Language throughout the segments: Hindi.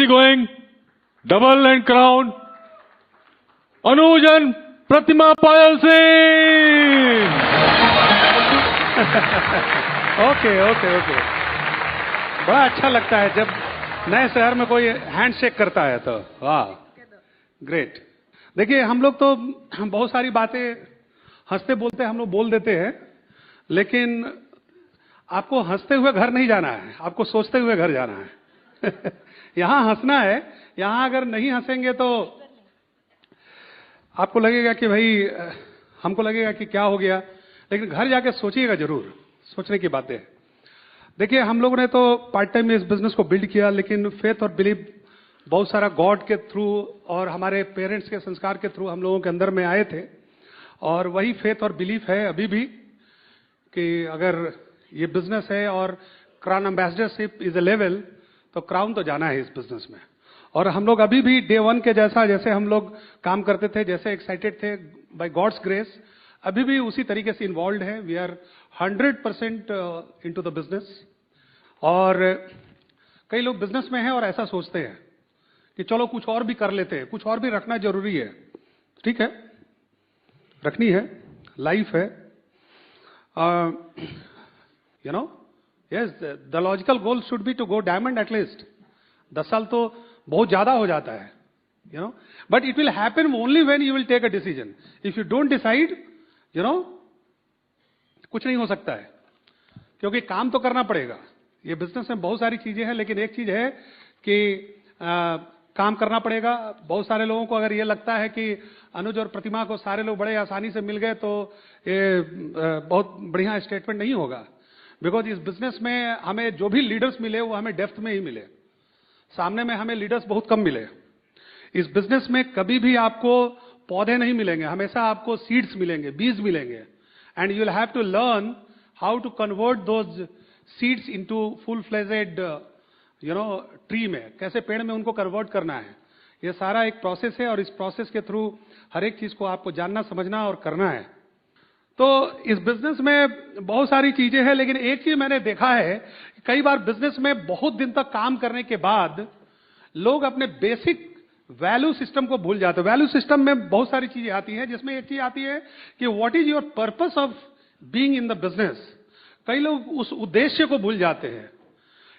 Going double and crown Anuj and Pratima Payal Singh. Okay. बड़ा अच्छा लगता है जब नए शहर में कोई हैंडशेक करता है तो वाह ग्रेट। देखिए हम लोग तो बहुत सारी बातें हंसते बोलते हम लोग बोल देते हैं, लेकिन आपको हंसते हुए घर नहीं जाना है, आपको सोचते हुए घर जाना है। यहां हंसना है, यहां अगर नहीं हंसेंगे तो आपको लगेगा कि भाई हमको लगेगा कि क्या हो गया, लेकिन घर जाके सोचिएगा जरूर, सोचने की बातें। देखिए हम लोगों ने तो पार्ट टाइम में इस बिजनेस को बिल्ड किया, लेकिन फेथ और बिलीव बहुत सारा गॉड के थ्रू और हमारे पेरेंट्स के संस्कार के थ्रू हम लोगों के अंदर में आए थे, और वही फेथ और बिलीफ है अभी भी कि अगर ये बिजनेस है और crown ambassadorship is a level, तो क्राउन तो जाना है इस बिजनेस में। और हम लोग अभी भी डे वन के जैसे हम लोग काम करते थे, जैसे एक्साइटेड थे बाय गॉड्स ग्रेस, अभी भी उसी तरीके से इन्वॉल्व है। We are 100% into the business. और कई लोग बिजनेस में हैं और ऐसा सोचते हैं कि चलो कुछ और भी कर लेते हैं, कुछ और भी रखना जरूरी है। ठीक है, रखनी है, लाइफ है। You know, yes, the logical goal should be to go diamond at least. 10 साल तो बहुत ज्यादा हो जाता है, you know, but it will happen only when you will take a decision. If you don't decide, you know, कुछ नहीं हो सकता है, क्योंकि काम तो करना पड़ेगा। ये बिजनेस में बहुत सारी चीजें हैं, लेकिन एक चीज है कि काम करना पड़ेगा। बहुत सारे लोगों को अगर ये लगता है कि अनुज और प्रतिमा को सारे लोग बड़े आसानी से मिल गए तो ये बहुत बढ़िया स्टेटमेंट नहीं होगा। बिकॉज इस बिजनेस में हमें जो भी लीडर्स मिले वो हमें डेप्थ में ही मिले, सामने में हमें लीडर्स बहुत कम मिले। इस बिजनेस में कभी भी आपको पौधे नहीं मिलेंगे, हमेशा आपको सीड्स मिलेंगे, बीज मिलेंगे, and you will have to learn how to convert those seeds into full fledged, you know, tree में कैसे पेड़ में उनको कन्वर्ट करना है। ये सारा एक प्रोसेस है, और इस प्रोसेस के थ्रू हर एक चीज को आपको जानना, समझना और करना है। तो इस बिजनेस में बहुत सारी चीजें हैं, लेकिन एक चीज मैंने देखा है, कई बार बिजनेस में बहुत दिन तक काम करने के बाद लोग अपने बेसिक वैल्यू सिस्टम को भूल जाते हैं। वैल्यू सिस्टम में बहुत सारी चीजें आती हैं, जिसमें एक चीज आती है कि what is your purpose of being in the business. कई लोग उस उद्देश्य को भूल जाते हैं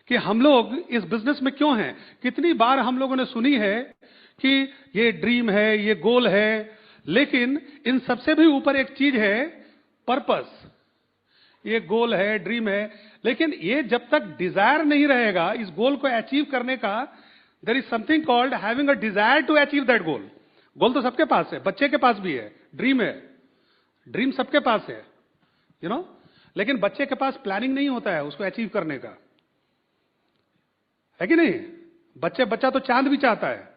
कि हम लोग इस बिजनेस में क्यों हैं। कितनी बार हम लोगों ने सुनी है कि ये ड्रीम है, ये गोल है, लेकिन इन सबसे भी ऊपर एक चीज है, पर्पस। ये गोल है, ड्रीम है, लेकिन ये जब तक डिजायर नहीं रहेगा इस गोल को अचीव करने का, there is something called having a desire to achieve that goal. Goal तो सबके पास है, बच्चे के पास भी है, ड्रीम है, ड्रीम सबके पास है, यू नो, लेकिन बच्चे के पास प्लानिंग नहीं होता है उसको अचीव करने का, है कि नहीं। बच्चा तो चांद भी चाहता है,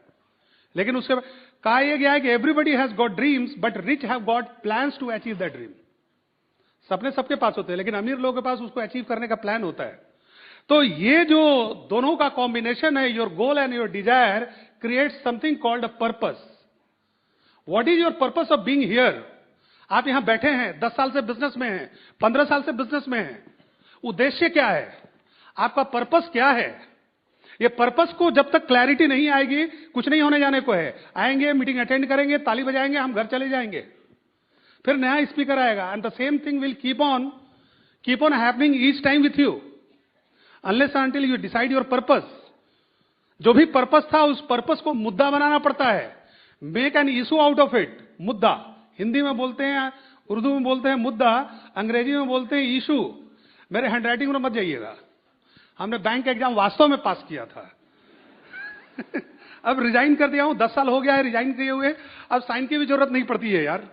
लेकिन उसके कहा यह गया है कि everybody has got dreams but rich have got plans to achieve that dream. सपने सबके पास होते हैं, लेकिन अमीर लोगों के पास उसको अचीव करने का प्लान होता है। तो ये जो दोनों का कॉम्बिनेशन है, your goal and your desire creates something called a purpose. What is your purpose of being here. आप यहां बैठे हैं, 10 साल से बिजनेस में हैं, 15 साल से बिजनेस में हैं, उद्देश्य क्या है, आपका पर्पस क्या है। ये पर्पस को जब तक क्लैरिटी नहीं आएगी, कुछ नहीं होने जाने को है। आएंगे, मीटिंग अटेंड करेंगे, ताली बजाएंगे, हम घर चले जाएंगे, फिर नया स्पीकर आएगा, and the same thing will keep on happening each time with you unless until you decide your purpose. जो भी पर्पस था उस पर्पस को मुद्दा बनाना पड़ता है, make an issue out of it. मुद्दा हिंदी में बोलते हैं, उर्दू में बोलते हैं मुद्दा, अंग्रेजी में बोलते हैं इशू। मेरे हैंडराइटिंग में मत जाइएगा, हमने बैंक एग्जाम वास्तव में पास किया था। अब रिजाइन कर दिया हूं, 10 साल हो गया है रिजाइन किए हुए, अब साइन की भी जरूरत नहीं पड़ती है यार।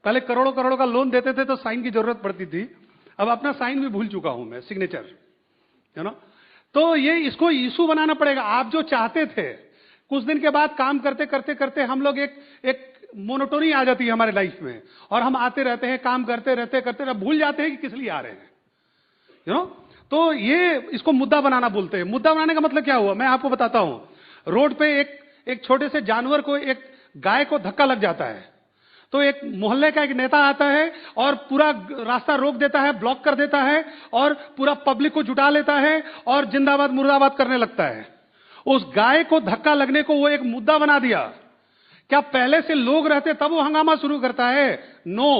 पहले करोड़ों करोड़ों का लोन देते थे तो साइन की जरूरत पड़ती थी, अब अपना साइन भी भूल चुका हूं मैं, सिग्नेचर, यू नो। तो ये इसको इशू बनाना पड़ेगा। आप जो चाहते थे, कुछ दिन के बाद काम करते करते करते हम लोग एक मोनोटोनी आ जाती है हमारे लाइफ में, और हम आते रहते हैं, काम करते रहते करते भूल जाते हैं कि किस लिए आ रहे हैं, यू नो। तो ये इसको मुद्दा बनाना बोलते हैं। मुद्दा बनाने का मतलब क्या हुआ, मैं आपको बताता हूं। रोड पे एक छोटे से जानवर को, एक गाय को धक्का लग जाता है, तो एक मोहल्ले का एक नेता आता है और पूरा रास्ता रोक देता है, ब्लॉक कर देता है, और पूरा पब्लिक को जुटा लेता है और जिंदाबाद मुर्दाबाद करने लगता है। उस गाय को धक्का लगने को वो एक मुद्दा बना दिया। क्या पहले से लोग रहते तब वो हंगामा शुरू करता है? नो,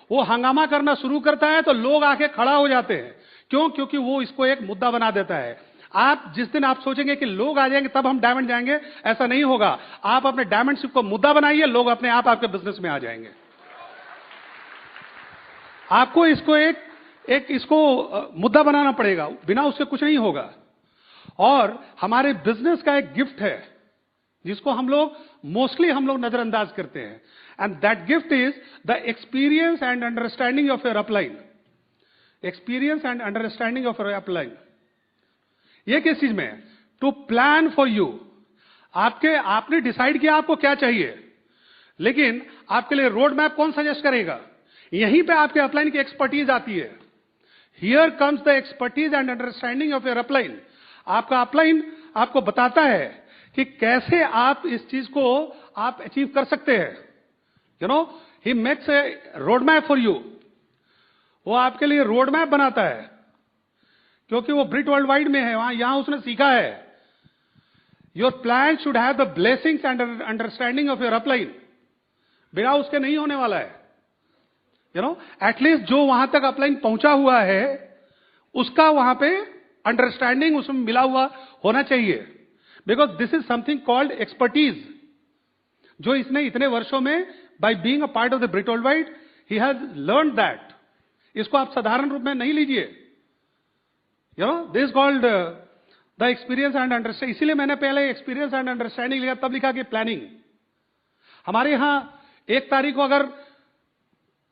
वो हंगामा करना शुरू करता है तो लोग आके खड़ा हो जाते हैं। क्यों? क्योंकि वो इसको एक मुद्दा बना देता है। आप जिस दिन आप सोचेंगे कि लोग आ जाएंगे तब हम डायमंड जाएंगे, ऐसा नहीं होगा। आप अपने डायमंडशिप को मुद्दा बनाइए, लोग अपने आप आपके बिजनेस में आ जाएंगे। आपको इसको इसको मुद्दा बनाना पड़ेगा, बिना उसके कुछ नहीं होगा। और हमारे बिजनेस का एक गिफ्ट है जिसको हम लोग मोस्टली नजरअंदाज करते हैं, and that gift is the experience and understanding of your upline. Experience and understanding of your upline. ये किस चीज में है? To plan for you. आपने डिसाइड किया आपको क्या चाहिए, लेकिन आपके लिए रोड मैप कौन सजेस्ट करेगा? यहीं पे आपके अपलाइन की एक्सपर्टीज आती है। Here comes the expertise and understanding of your upline. आपका अपलाइन आपको बताता है कि कैसे आप इस चीज को आप अचीव कर सकते हैं। You no, he makes a road map for you. वो आपके लिए रोड मैप बनाता है, क्योंकि वो ब्रिट वर्ल्ड वाइड में है, यहां उसने सीखा है। Your plan should have the blessings and understanding of your upline. बिना उसके नहीं होने वाला है। यू नो, एटलीस्ट जो वहां तक अपलाइन पहुंचा हुआ है उसका वहां पे अंडरस्टैंडिंग उसमें मिला हुआ होना चाहिए। Because this is something called expertise, जो इसने इतने वर्षों में by being a part of the Britt World Wide he has learn that. इसको आप साधारण रूप में नहीं लीजिए। You know, this called the experience and understanding. इसीलिए मैंने पहले एक्सपीरियंस एंड अंडरस्टैंडिंग लिखा, तब लिखा कि प्लानिंग। हमारे यहां 1 तारीख को अगर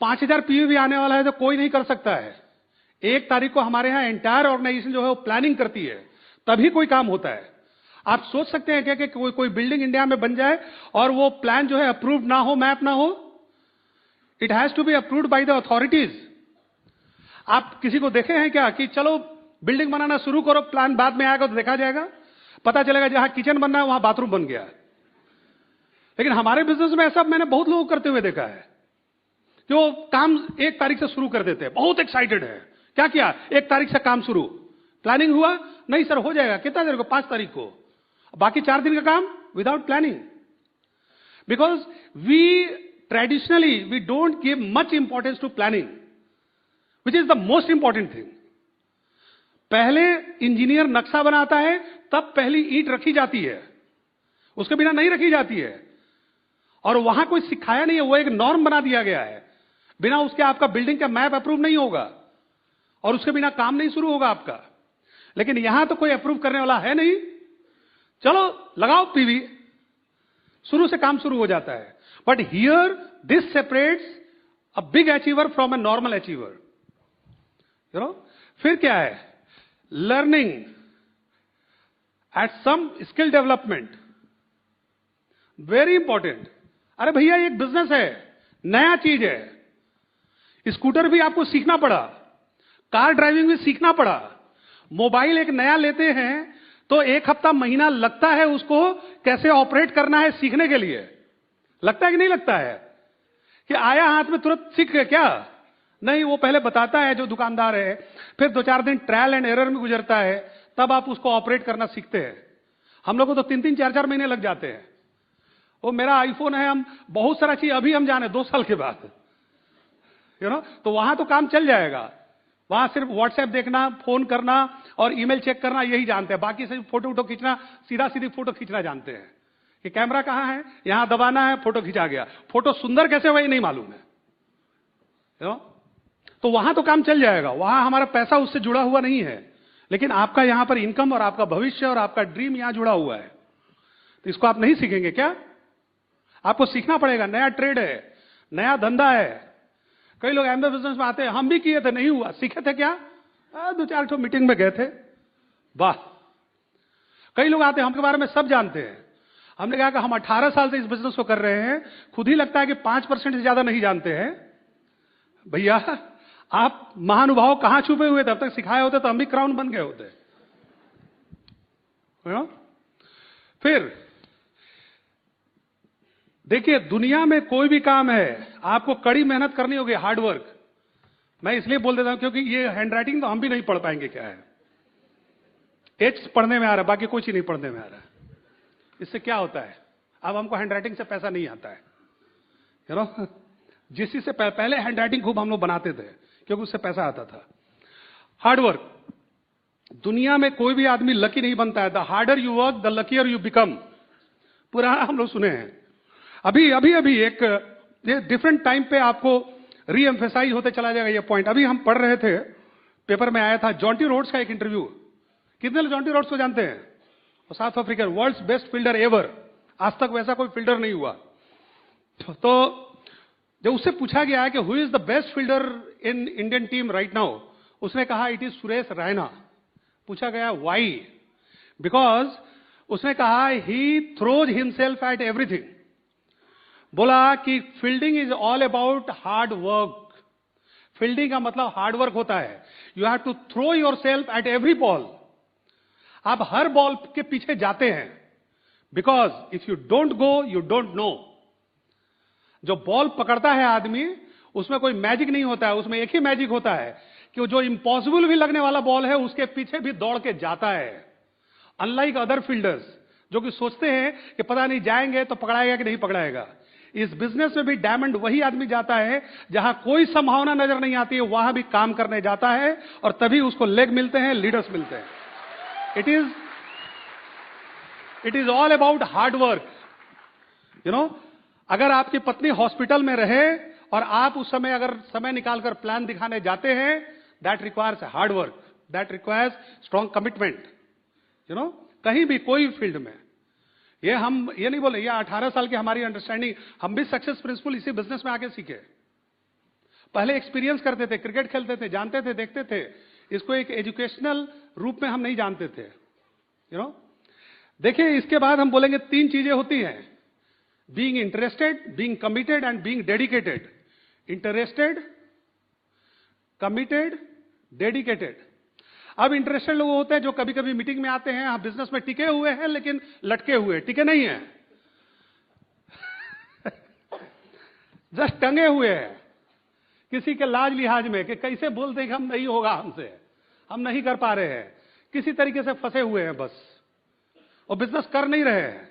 5000 पीवी भी आने वाला है तो कोई नहीं कर सकता है। 1 तारीख को हमारे यहां एंटायर ऑर्गेनाइजेशन जो है वो प्लानिंग करती है, तभी कोई काम होता है। आप सोच सकते हैं क्या कि कोई बिल्डिंग इंडिया में बन जाए और वो प्लान जो है अप्रूव्ड ना हो, मैप ना हो? It has to be approved by the authorities. आप किसी को देखे हैं क्या कि चलो बिल्डिंग बनाना शुरू करो, प्लान बाद में आएगा तो देखा जाएगा? पता चलेगा जहां किचन बनना है वहां बाथरूम बन गया। लेकिन हमारे बिजनेस में ऐसा मैंने बहुत लोग करते हुए देखा है, जो काम 1 तारीख से शुरू कर देते हैं, बहुत एक्साइटेड है। क्या किया? 1 तारीख से काम शुरू। प्लानिंग हुआ? नहीं सर, हो जाएगा। कितना देर को? 5 तारीख को। बाकी 4 दिन का काम without planning. Because we traditionally we don't give much importance to planning, which is the most important thing. पहले इंजीनियर नक्शा बनाता है, तब पहली ईंट रखी जाती है, उसके बिना नहीं रखी जाती है। और वहां कोई सिखाया नहीं है, वो एक नॉर्म बना दिया गया है। बिना उसके आपका बिल्डिंग का मैप अप्रूव नहीं होगा और उसके बिना काम नहीं शुरू होगा आपका। लेकिन यहां तो कोई अप्रूव करने वाला है नहीं, चलो लगाओ पीवी, शुरू से काम शुरू हो जाता है। But here this separates a big achiever from a normal achiever. You know, फिर क्या है? Learning at some skill development, very important. अरे भैया, एक बिजनेस है, नया चीज है। स्कूटर भी आपको सीखना पड़ा, कार ड्राइविंग भी सीखना पड़ा। मोबाइल एक नया लेते हैं तो 1 हफ्ता महीना लगता है उसको कैसे ऑपरेट करना है सीखने के लिए। लगता है कि नहीं लगता है? कि आया हाथ में तुरंत सीख गए क्या? नहीं, वो पहले बताता है जो दुकानदार है, फिर 2-4 दिन ट्रायल एंड एरर में गुजरता है, तब आप उसको ऑपरेट करना सीखते हैं। हम लोगों को तो 3-3, 4-4 महीने लग जाते हैं। वो मेरा आईफोन है, हम बहुत सारा चीज अभी हम जाने 2 साल के बाद। यू नो, तो वहां तो काम चल जाएगा। वहां सिर्फ व्हाट्सएप देखना, फोन करना और ईमेल चेक करना, यही जानते हैं। बाकी सिर्फ फोटो खींचना, सीधा सीधी फोटो खींचना जानते हैं कि कैमरा कहां है, यहां दबाना है, फोटो खींचा गया। फोटो सुंदर कैसे हुआ ये नहीं मालूम है। यू नो, तो वहां तो काम चल जाएगा, वहां हमारा पैसा उससे जुड़ा हुआ नहीं है। लेकिन आपका यहां पर इनकम और आपका भविष्य और आपका ड्रीम यहां जुड़ा हुआ है। तो इसको आप नहीं सीखेंगे क्या? आपको सीखना पड़ेगा। नया ट्रेड है, नया धंधा है। कई लोग एमबीए बिजनेस में आते हैं, हम भी किए थे, नहीं हुआ। सीखे थे क्या? 2-4 ठो मीटिंग में गए थे, वाह। कई लोग आते हैं, हमके बारे में सब जानते हैं। हमने कहा कि हम 18 साल से इस बिजनेस को कर रहे हैं, खुद ही लगता है कि 5% से ज्यादा नहीं जानते हैं। भैया, आप महानुभाव कहां छुपे हुए थे? अब तक सिखाए होते तो हम भी क्राउन बन गए होते। फिर देखिए, दुनिया में कोई भी काम है, आपको कड़ी मेहनत करनी होगी, हार्डवर्क। मैं इसलिए बोल देता हूं क्योंकि ये हैंडराइटिंग तो हम भी नहीं पढ़ पाएंगे क्या है। एच पढ़ने में आ रहा है, बाकी कुछ ही नहीं पढ़ने में आ रहा है। इससे क्या होता है? अब हमको हैंडराइटिंग से पैसा नहीं आता है, यू नो। जिस से पहले हैंडराइटिंग खूब हम लोग बनाते थे क्योंकि उससे पैसा आता था। हार्डवर्क, दुनिया में कोई भी आदमी लकी नहीं बनता है। The harder you work the luckier you become, पुराना हम लोग सुने हैं। अभी एक डिफरेंट टाइम पे आपको री एम्फेसाइज होते चला जाएगा ये पॉइंट। अभी हम पढ़ रहे थे, पेपर में आया था जॉन्टी रोड्स का एक इंटरव्यू। कितने लोग जॉन्टी रोड्स को जानते हैं? और South African, world's best fielder ever. आज तक वैसा कोई फील्डर नहीं हुआ। तो जब उससे पूछा गया है कि who is the best fielder in Indian team right now, उसने कहा इट इज सुरेश रैना। पूछा गया व्हाई? बिकॉज उसने कहा he throws himself at everything. बोला कि fielding is all about hard work. Fielding का मतलब हार्ड वर्क होता है। You have to throw yourself at every ball. आप हर बॉल के पीछे जाते हैं, because if you don't go you don't know. जो बॉल पकड़ता है आदमी, उसमें कोई मैजिक नहीं होता है। उसमें एक ही मैजिक होता है कि जो इम्पॉसिबल भी लगने वाला बॉल है उसके पीछे भी दौड़ के जाता है। अनलाइक अदर फील्डर्स जो कि सोचते हैं कि पता नहीं जाएंगे तो पकड़ाएगा कि नहीं पकड़ाएगा। इस बिजनेस में भी डायमंड वही आदमी जाता है जहां कोई संभावना नजर नहीं आती है, वहां भी काम करने जाता है और तभी उसको लेग मिलते हैं, लीडर्स मिलते हैं। It is all about hard work, you know. अगर आपकी पत्नी हॉस्पिटल में रहे और आप उस समय अगर समय निकालकर प्लान दिखाने जाते हैं, that requires hard work, that requires strong commitment, you know. कहीं भी कोई फील्ड में, ये नहीं बोले, ये 18 साल की हमारी अंडरस्टैंडिंग, हम भी सक्सेस प्रिंसिपल इसी बिजनेस में आके सीखे। पहले एक्सपीरियंस करते थे, क्रिकेट खेलते थे, जानते थे, देखते थे। इसको एक एजुकेशनल रूप में हम नहीं जानते थे, यू नो। देखिए, इसके बाद हम बोलेंगे 3 चीजें होती हैं: being interested, being committed and being dedicated. Interested, committed, dedicated. अब इंटरेस्टेड लोग होते हैं जो कभी कभी मीटिंग में आते हैं, हम बिजनेस में टिके हुए हैं लेकिन लटके हुए, टिके नहीं हैं। जस्ट टंगे हुए हैं किसी के लाज लिहाज में कि कैसे बोलते हैं कि हम नहीं होगा हमसे, हम नहीं कर पा रहे हैं, किसी तरीके से फंसे हुए हैं बस, और बिजनेस कर नहीं रहे हैं।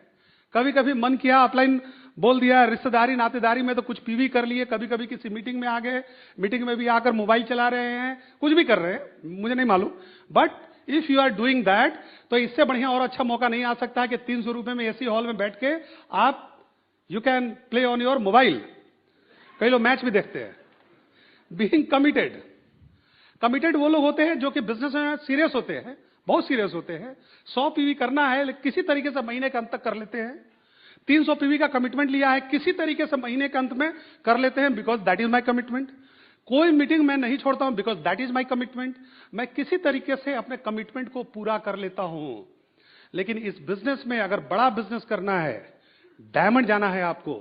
कभी कभी मन किया अपलाइन बोल दिया, रिश्तेदारी नातेदारी में तो कुछ पीवी कर लिए, कभी कभी किसी मीटिंग में आ गए, मीटिंग में भी आकर मोबाइल चला रहे हैं, कुछ भी कर रहे हैं, मुझे नहीं मालूम। But if you are doing that, तो इससे बढ़िया और अच्छा मौका नहीं आ सकता कि 300 रुपए में एसी हॉल में बैठ के आप you can play on your mobile. कई लोग मैच भी देखते हैं। बीइंग कमिटेड, कमिटेड वो लोग होते हैं जो कि बिजनेस में सीरियस होते हैं, बहुत सीरियस होते हैं। 100 पीवी करना है, किसी तरीके से महीने के अंत तक कर लेते हैं। 300 पीवी का कमिटमेंट लिया है, किसी तरीके से महीने के अंत में कर लेते हैं, because that is my commitment. कोई मीटिंग मैं नहीं छोड़ता हूं, because that is my commitment. मैं किसी तरीके से अपने कमिटमेंट को पूरा कर लेता हूं। लेकिन इस बिजनेस में अगर बड़ा बिजनेस करना है, डायमंड जाना है आपको,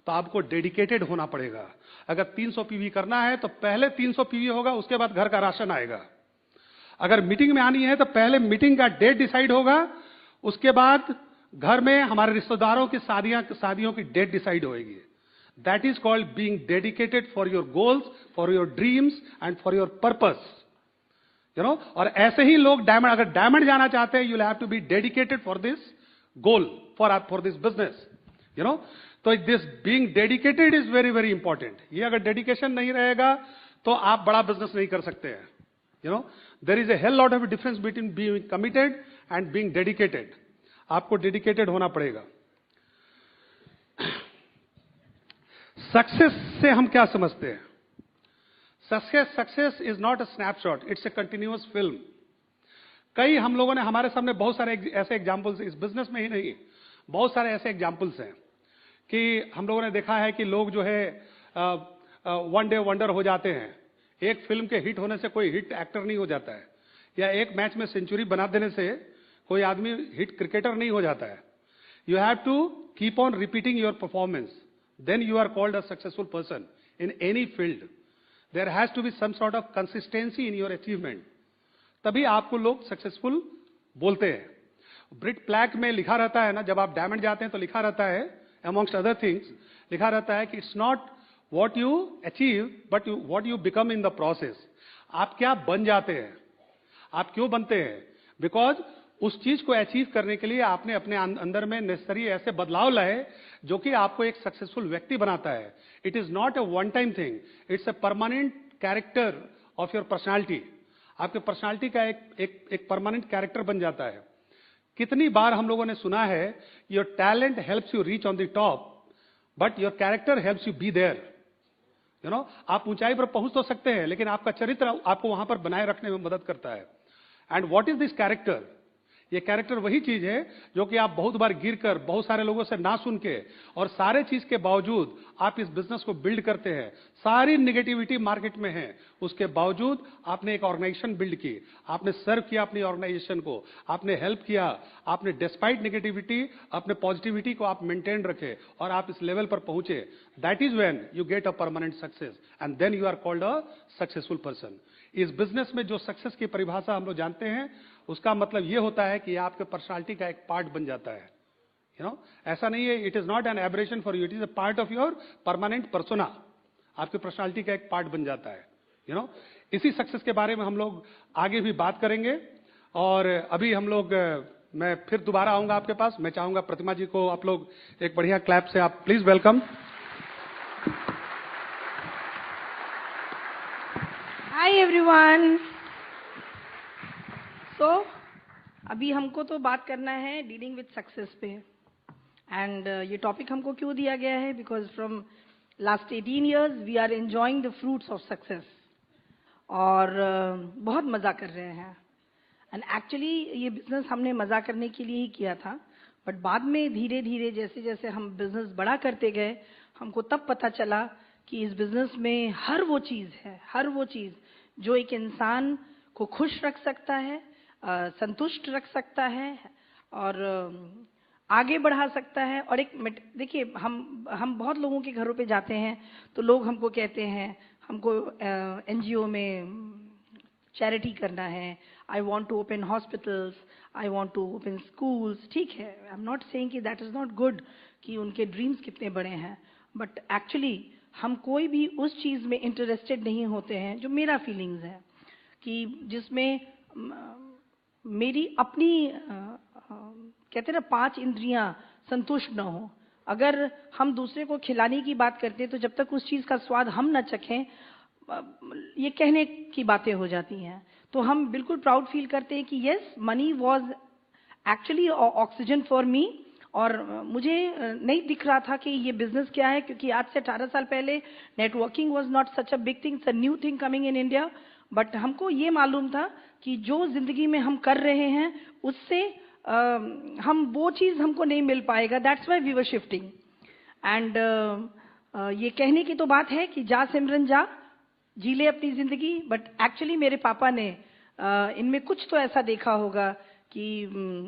तो आपको डेडिकेटेड होना पड़ेगा। अगर 300 पीवी करना है तो पहले 300 पीवी होगा, उसके बाद घर का राशन आएगा। अगर मीटिंग में आनी है तो पहले मीटिंग का डेट डिसाइड होगा, उसके बाद घर में हमारे रिश्तेदारों की शादियों की डेट डिसाइड होगी। That is called being dedicated for your goals, for your dreams and for your purpose, you know. और ऐसे ही लोग डायमंड, अगर डायमंड जाना चाहते हैं, you will have to be dedicated for this goal, for this business, you know. तो this being dedicated is very very important. ये अगर डेडिकेशन नहीं रहेगा तो आप बड़ा बिजनेस नहीं कर सकते हैं, you know. There is a hell lot of difference between being committed and being dedicated. आपको डेडिकेटेड होना पड़ेगा। सक्सेस से हम क्या समझते हैं? Success is not a snapshot, it's a continuous film. कई हम लोगों ने, हमारे सामने बहुत सारे ऐसे एग्जाम्पल्स, इस बिजनेस में ही नहीं, बहुत सारे ऐसे एग्जाम्पल्स हैं कि हम लोगों ने देखा है कि लोग जो है वन डे वंडर हो जाते हैं। एक फिल्म के हिट होने से कोई हिट एक्टर नहीं हो जाता है, या एक मैच में सेंचुरी बना देने से कोई आदमी हिट क्रिकेटर नहीं हो जाता है। You have to keep on repeating your performance, then you are called a successful person in any field. There has to be some sort of consistency in your achievement, तभी आपको लोग सक्सेसफुल बोलते हैं। ब्रिट प्लैक में लिखा रहता है ना, जब आप डायमंड जाते हैं तो लिखा रहता है, amongst other things, लिखा रहता है कि it's not what you achieve, but what you become in the process. आप क्या बन जाते हैं, आप क्यों बनते हैं? Because उस चीज को अचीव करने के लिए आपने अपने अंदर में नेसेसरी ऐसे बदलाव लाए जो कि आपको एक सक्सेसफुल व्यक्ति बनाता है. It is not a one time thing, it's a permanent character of your personality. आपके पर्सनालिटी का एक परमानेंट कैरेक्टर बन जाता है. कितनी बार हम लोगों ने सुना है, your talent helps you reach on the top but your character helps you be there. You know, आप ऊंचाई पर पहुंच तो सकते हैं लेकिन आपका चरित्र आपको वहां पर बनाए रखने में मदद करता है. And what is this character? ये कैरेक्टर वही चीज है जो कि आप बहुत बार गिरकर, बहुत सारे लोगों से ना सुन के और सारे चीज के बावजूद आप इस बिजनेस को बिल्ड करते हैं. सारी निगेटिविटी मार्केट में है, उसके बावजूद आपने एक ऑर्गेनाइजेशन बिल्ड की, आपने सर्व किया अपनी ऑर्गेनाइजेशन को, आपने हेल्प किया, आपने डिस्पाइट निगेटिविटी अपने पॉजिटिविटी को आप मेंटेन रखे और आप इस लेवल पर पहुंचे. That is when you get a permanent success and then you are called a successful person. इस बिजनेस में जो सक्सेस की परिभाषा हम लोग जानते हैं, उसका मतलब यह होता है कि आपके पर्सनालिटी का एक पार्ट बन जाता है. यू नो, ऐसा नहीं है, it is not an aberration for you, it is a part of your permanent persona. आपकी पर्सनालिटी का एक पार्ट बन जाता है. यू नो, इसी सक्सेस के बारे में हम लोग आगे भी बात करेंगे. और अभी हम लोग, मैं फिर दोबारा आऊंगा आपके पास. मैं चाहूंगा प्रतिमा जी को आप लोग एक बढ़िया क्लैप से आप please welcome. Hi everyone. So अभी हमको तो बात करना है डीलिंग विद सक्सेस पे. एंड ये टॉपिक हमको क्यों दिया गया है? Because from last 18 years we are enjoying the fruits of success. और बहुत मजा कर रहे हैं. एंड एक्चुअली ये बिजनेस हमने मजा करने के लिए ही किया था. बट बाद में धीरे धीरे जैसे जैसे हम बिजनेस बड़ा करते गए, हमको तब पता चला कि इस बिजनेस में हर वो चीज है, हर वो चीज जो एक इंसान को खुश रख सकता है, संतुष्ट रख सकता है और आगे बढ़ा सकता है. और एक देखिए, हम बहुत लोगों के घरों पे जाते हैं तो लोग हमको कहते हैं हमको एनजीओ में चैरिटी करना है, I want to open hospitals, I want to open schools. ठीक है, आई एम नॉट सेइंग कि दैट इज नॉट गुड कि उनके ड्रीम्स कितने बड़े हैं. बट एक्चुअली हम कोई भी उस चीज में इंटरेस्टेड नहीं होते हैं जो मेरा फीलिंग्स है, कि जिसमें मेरी अपनी कहते हैं ना 5 इंद्रियां संतुष्ट न हो. अगर हम दूसरे को खिलाने की बात करते हैं तो जब तक उस चीज का स्वाद हम न चखें, ये कहने की बातें हो जाती हैं. तो हम बिल्कुल प्राउड फील करते हैं कि yes, money was actually oxygen for me. और मुझे नहीं दिख रहा था कि ये बिजनेस क्या है, क्योंकि आज से 18 साल पहले networking was not such a big thing, it's a new thing coming in India. But हमको ये मालूम था कि जो जिंदगी में हम कर रहे हैं उससे हम वो चीज हमको नहीं मिल पाएगा. That's why we were shifting. And ये कहने की तो बात है कि जा सिमरन जा, जी ले अपनी जिंदगी. बट एक्चुअली मेरे पापा ने इनमें कुछ तो ऐसा देखा होगा कि,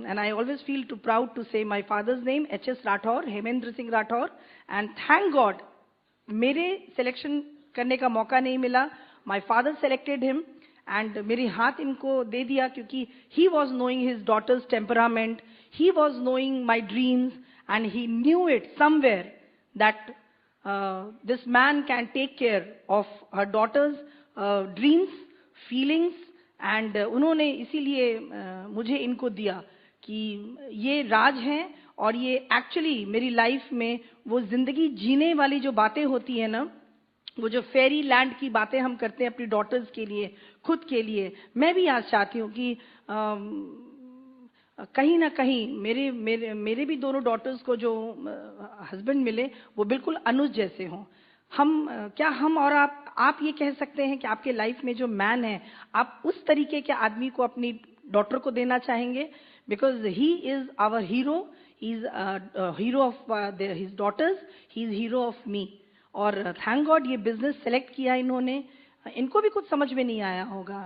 and I always feel to proud to say my father's name H S. Rathore, Hemendra Singh Rathore. And thank God मेरे सिलेक्शन करने का मौका नहीं मिला. My father selected him and मेरे हाथ इनको दे दिया, क्योंकि he was knowing his daughter's temperament, he was knowing my dreams and he knew it somewhere that this man can take care of her daughter's dreams, feelings. and उन्होंने इसीलिए मुझे इनको दिया कि ये राज हैं. और ये एक्चुअली मेरी लाइफ में वो जिंदगी जीने वाली जो बातें होती है ना, वो जो फेरी लैंड की बातें हम करते हैं अपनी डॉटर्स के लिए, खुद के लिए, मैं भी आज चाहती हूँ कि कहीं ना कहीं मेरे भी दोनों डॉटर्स को जो हस्बैंड मिले वो बिल्कुल अनुज जैसे हों. हम और आप ये कह सकते हैं कि आपके लाइफ में जो मैन है, आप उस तरीके के आदमी को अपनी डॉटर को देना चाहेंगे? Because he is our hero, he is hero of his daughters, he is hero of me. और थैंक गॉड ये बिजनेस सेलेक्ट किया इन्होंने. इनको भी कुछ समझ में नहीं आया होगा,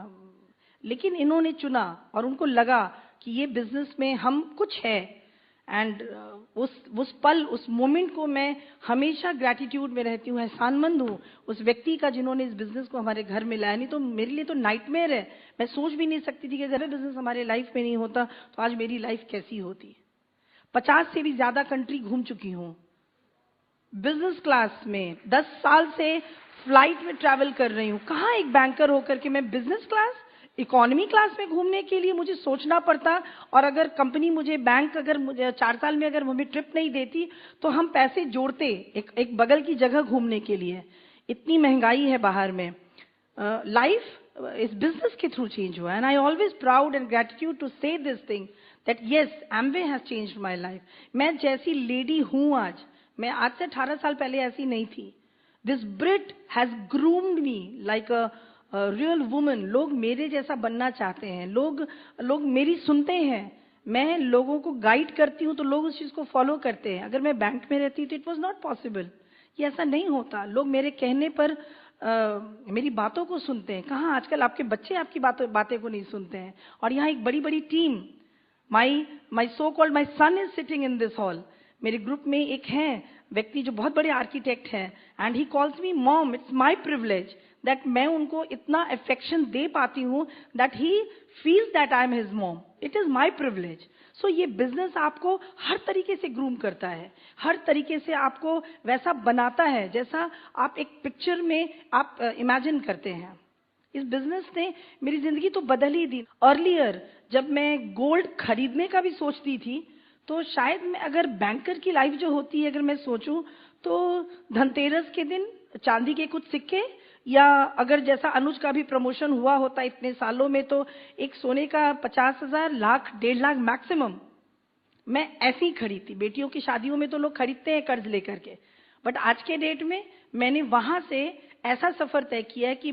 लेकिन इन्होंने चुना और उनको लगा कि ये बिजनेस में हम कुछ है. एंड उस पल, उस मोमेंट को मैं हमेशा ग्रैटिट्यूड में रहती हूँ, एहसानमंद हूँ उस व्यक्ति का जिन्होंने इस बिजनेस को हमारे घर में लाया. नहीं तो मेरे लिए तो नाइटमेयर है. मैं सोच भी नहीं सकती थी कि अगर बिजनेस हमारे लाइफ में नहीं होता तो आज मेरी लाइफ कैसी होती. 50 से भी ज्यादा कंट्री घूम चुकी हूँ बिजनेस क्लास में. 10 साल से फ्लाइट में ट्रैवल कर रही हूँ. कहाँ एक बैंकर होकर के मैं बिजनेस क्लास, इकोनॉमी क्लास में घूमने के लिए मुझे सोचना पड़ता, और अगर कंपनी मुझे, बैंक अगर मुझे 4 साल में अगर हमें ट्रिप नहीं देती तो हम पैसे जोड़ते एक बगल की जगह घूमने के लिए। इतनी महंगाई है बाहर में। लाइफ इस बिजनेस के थ्रू चेंज हुआ, and I always proud and gratitude to say this thing that yes, Amway has changed my life. मैं जैसी लेडी हूं आज, मैं आज से 18 साल पहले ऐसी नहीं थी। This Britt has groomed me like a real woman. लोग मेरे जैसा बनना चाहते हैं, लोग मेरी सुनते हैं, मैं लोगों को गाइड करती हूँ तो लोग उस चीज को फॉलो करते हैं। अगर मैं बैंक में रहती तो इट वाज नॉट पॉसिबल, ये ऐसा नहीं होता। लोग मेरे कहने पर मेरी बातों को सुनते हैं। कहाँ आजकल आपके बच्चे आपकी बातें को नहीं सुनते हैं। और यहाँ एक बड़ी बड़ी team, my so called my son is sitting in this hall. मेरे ग्रुप में एक है व्यक्ति जो बहुत बड़े आर्किटेक्ट हैं, and he calls me mom. It's my privilege that मैं उनको इतना अफेक्शन दे पाती हूँ that he feels that I am his mom. It is my privilege. So ये बिजनेस आपको हर तरीके से ग्रूम करता है, हर तरीके से आपको वैसा बनाता है जैसा आप एक पिक्चर में आप इमेजिन करते हैं। इस बिजनेस ने मेरी जिंदगी तो बदल ही दी। अर्लियर जब मैं गोल्ड खरीदने का भी सोचती थी तो शायद मैं, अगर बैंकर की लाइफ जो होती है अगर मैं सोचूं तो धनतेरस के दिन चांदी के कुछ सिक्के, या अगर जैसा अनुज का भी प्रमोशन हुआ होता इतने सालों में तो एक सोने का 50,000, लाख, 1.5 लाख मैक्सिमम, मैं ऐसी ही खरीदती। बेटियों की शादियों में तो लोग खरीदते हैं कर्ज लेकर के, बट आज के डेट में मैंने वहां से ऐसा सफर तय किया है कि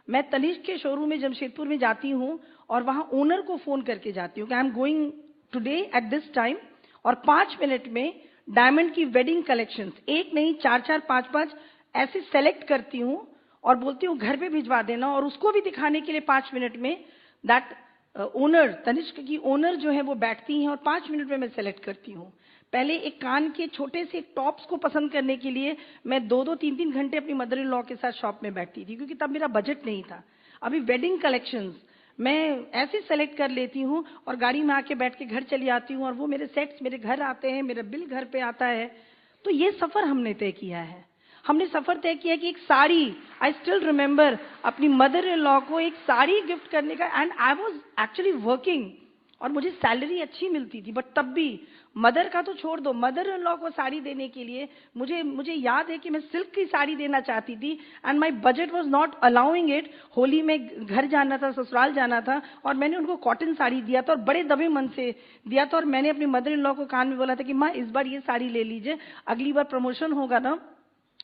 मैं तनिष्क के शोरूम में जमशेदपुर में जाती हूँ और वहां ओनर को फोन करके जाती हूँ कि I am going today at this time, और 5 मिनट में डायमंड की वेडिंग कलेक्शंस, एक नहीं 4-4, 5-5 ऐसे सेलेक्ट करती हूँ और बोलती हूँ घर पे भिजवा देना, और उसको भी दिखाने के लिए 5 मिनट में दैट ओनर, तनिष्क की ओनर जो है वो बैठती हैं और 5 मिनट में मैं सेलेक्ट करती हूँ। पहले एक कान के छोटे से एक टॉप्स को पसंद करने के लिए मैं 2-2, 3-3 घंटे अपनी मदर इन लॉ के साथ शॉप में बैठती थी, क्योंकि तब मेरा बजट नहीं था। अभी वेडिंग कलेक्शंस मैं ऐसे सेलेक्ट कर लेती हूँ और गाड़ी में आके बैठ के घर चली आती हूँ, और वो मेरे सेट्स मेरे घर आते हैं, मेरा बिल घर पे आता है। तो ये सफर हमने तय किया है। हमने सफर तय किया कि एक साड़ी, आई स्टिल रिमेम्बर अपनी मदर इन लॉ को एक साड़ी गिफ्ट करने का, and I was actually working और मुझे सैलरी अच्छी मिलती थी, बट तब भी मदर का तो छोड़ दो, मदर इन लॉ को साड़ी देने के लिए मुझे याद है कि मैं सिल्क की साड़ी देना चाहती थी, and my budget was not allowing it. Holi में घर जाना था, ससुराल जाना था, और मैंने उनको कॉटन साड़ी दिया था और बड़े दबे मन से दिया था, और मैंने अपनी मदर इन लॉ को कान में बोला था कि माँ इस बार ये साड़ी ले लीजिए, अगली बार प्रमोशन होगा ना